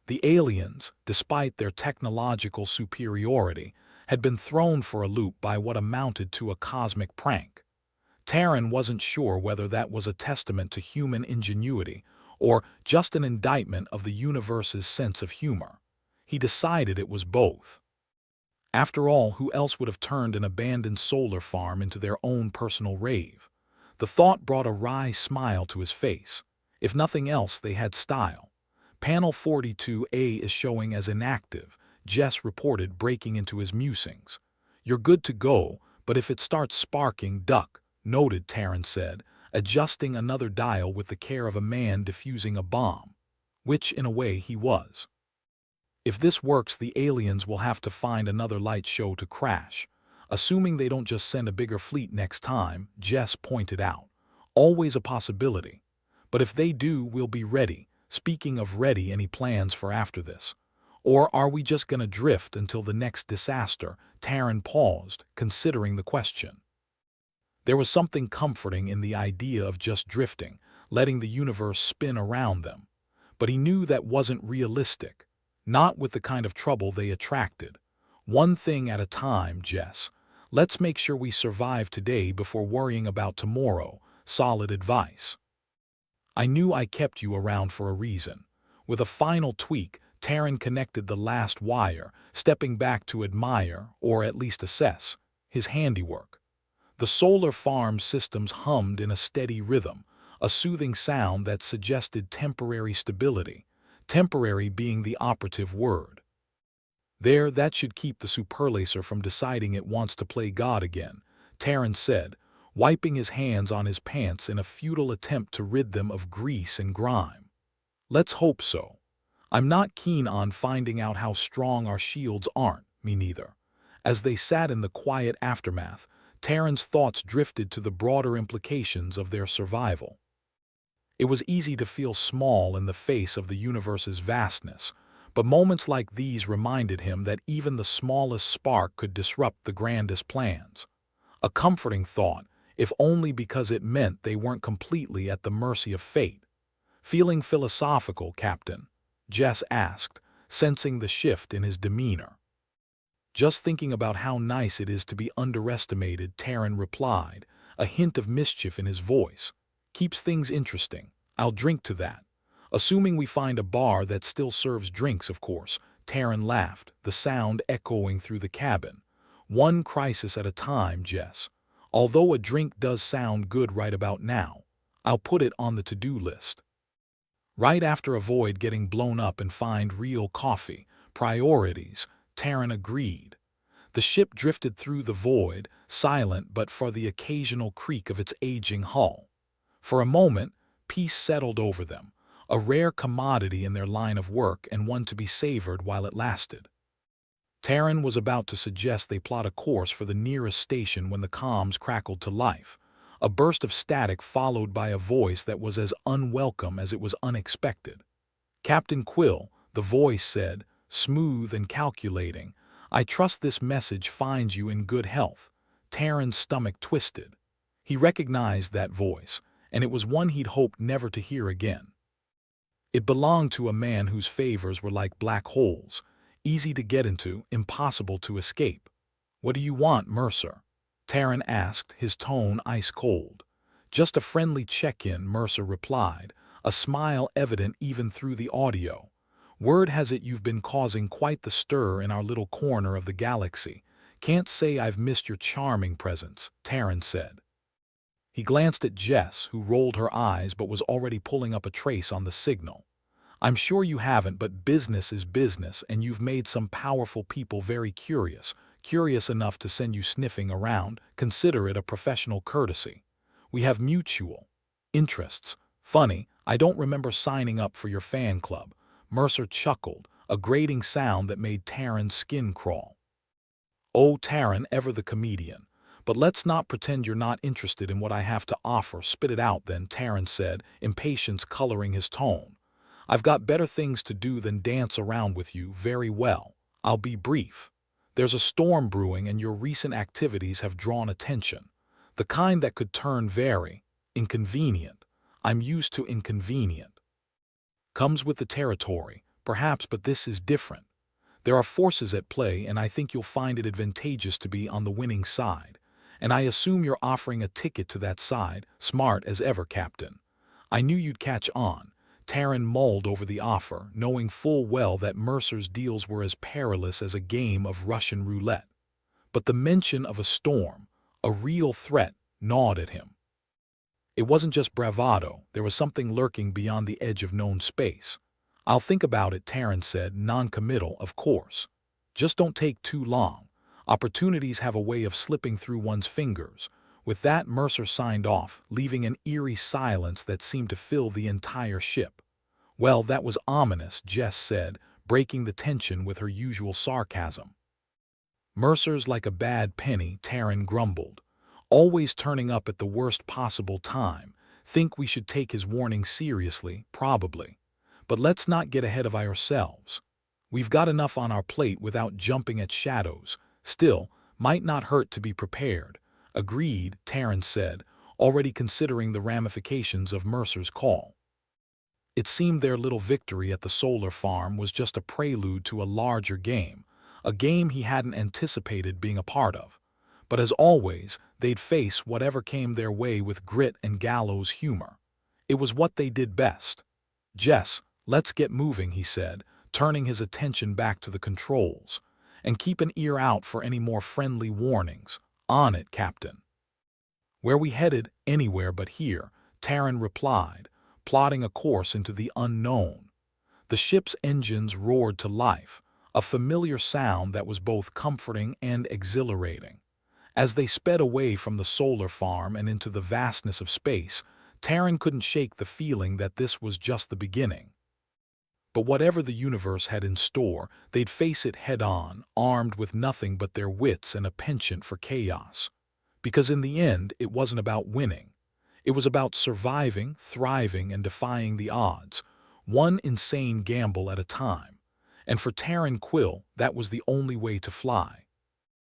The aliens, despite their technological superiority, had been thrown for a loop by what amounted to a cosmic prank. Taryn wasn't sure whether that was a testament to human ingenuity or just an indictment of the universe's sense of humor. He decided it was both. After all, who else would have turned an abandoned solar farm into their own personal rave? The thought brought a wry smile to his face. If nothing else, they had style. "Panel 42A is showing as inactive," Jess reported, breaking into his musings. "You're good to go, but if it starts sparking, duck," noted Taryn said, adjusting another dial with the care of a man defusing a bomb, which in a way he was. "If this works, the aliens will have to find another light show to crash, assuming they don't just send a bigger fleet next time," Jess pointed out. "Always a possibility. But if they do, we'll be ready." "Speaking of ready, any plans for after this? Or are we just gonna drift until the next disaster?" Taryn paused, considering the question. There was something comforting in the idea of just drifting, letting the universe spin around them. But he knew that wasn't realistic, not with the kind of trouble they attracted. "One thing at a time, Jess. Let's make sure we survive today before worrying about tomorrow." Solid advice. "I knew I kept you around for a reason." With a final tweak, Taryn connected the last wire, stepping back to admire, or at least assess, his handiwork. The solar farm systems hummed in a steady rhythm, a soothing sound that suggested temporary stability, temporary being the operative word. That should keep the superlaser from deciding it wants to play God again," Terran said, wiping his hands on his pants in a futile attempt to rid them of grease and grime. Let's hope so. I'm not keen on finding out how strong our shields aren't, me neither. As they sat in the quiet aftermath, Terran's thoughts drifted to the broader implications of their survival. It was easy to feel small in the face of the universe's vastness, but moments like these reminded him that even the smallest spark could disrupt the grandest plans. A comforting thought, if only because it meant they weren't completely at the mercy of fate. Feeling philosophical, Captain? Jess asked, sensing the shift in his demeanor. Just thinking about how nice it is to be underestimated, Terran replied, a hint of mischief in his voice. Keeps things interesting. I'll drink to that. Assuming we find a bar that still serves drinks, of course. Terran laughed, the sound echoing through the cabin. One crisis at a time, Jess. Although a drink does sound good right about now, I'll put it on the to-do list. Right after avoid getting blown up and find real coffee. Priorities, Terran agreed. The ship drifted through the void, silent but for the occasional creak of its aging hull. For a moment, peace settled over them, a rare commodity in their line of work and one to be savored while it lasted. Terran was about to suggest they plot a course for the nearest station when the comms crackled to life. A burst of static followed by a voice that was as unwelcome as it was unexpected. Captain Quill, the voice said, smooth and calculating, I trust this message finds you in good health. Terran's stomach twisted. He recognized that voice, and it was one he'd hoped never to hear again. It belonged to a man whose favors were like black holes, easy to get into, impossible to escape. What do you want, Mercer? Terran asked, his tone ice-cold. Just a friendly check-in, Mercer replied, a smile evident even through the audio. Word has it you've been causing quite the stir in our little corner of the galaxy. Can't say I've missed your charming presence, Terran said. He glanced at Jess, who rolled her eyes but was already pulling up a trace on the signal. I'm sure you haven't, but business is business, and you've made some powerful people very curious enough to send you sniffing around. Consider it a professional courtesy. We have mutual interests. Funny, I don't remember signing up for your fan club. Mercer chuckled, a grating sound that made Terran's skin crawl. Oh, Terran, ever the comedian. But let's not pretend you're not interested in what I have to offer. Spit it out then, Terran said, impatience coloring his tone. I've got better things to do than dance around with you. Very well. I'll be brief. There's a storm brewing and your recent activities have drawn attention. The kind that could turn very inconvenient. I'm used to inconvenient. Comes with the territory, perhaps, but this is different. There are forces at play and I think you'll find it advantageous to be on the winning side. And I assume you're offering a ticket to that side. Smart as ever, Captain. I knew you'd catch on. Terran mulled over the offer, knowing full well that Mercer's deals were as perilous as a game of Russian roulette. But the mention of a storm, a real threat, gnawed at him. It wasn't just bravado, there was something lurking beyond the edge of known space. I'll think about it, Terran said, non-committal, of course. Just don't take too long. Opportunities have a way of slipping through one's fingers. With that, Mercer signed off, leaving an eerie silence that seemed to fill the entire ship. Well, that was ominous, Jess said, breaking the tension with her usual sarcasm. Mercer's like a bad penny, Terran grumbled. Always turning up at the worst possible time. Think we should take his warning seriously, probably. But let's not get ahead of ourselves. We've got enough on our plate without jumping at shadows. Still, might not hurt to be prepared. Agreed, Terran said, already considering the ramifications of Mercer's call. It seemed their little victory at the solar farm was just a prelude to a larger game, a game he hadn't anticipated being a part of. But as always, they'd face whatever came their way with grit and gallows humor. It was what they did best. Jess, let's get moving, he said, turning his attention back to the controls. And keep an ear out for any more friendly warnings. On it, Captain. Where we headed? Anywhere but here, Terran replied, plotting a course into the unknown. The ship's engines roared to life, a familiar sound that was both comforting and exhilarating. As they sped away from the solar farm and into the vastness of space, Terran couldn't shake the feeling that this was just the beginning. But whatever the universe had in store, they'd face it head-on, armed with nothing but their wits and a penchant for chaos. Because in the end, it wasn't about winning. It was about surviving, thriving, and defying the odds, one insane gamble at a time. And for Terran Quill, that was the only way to fly.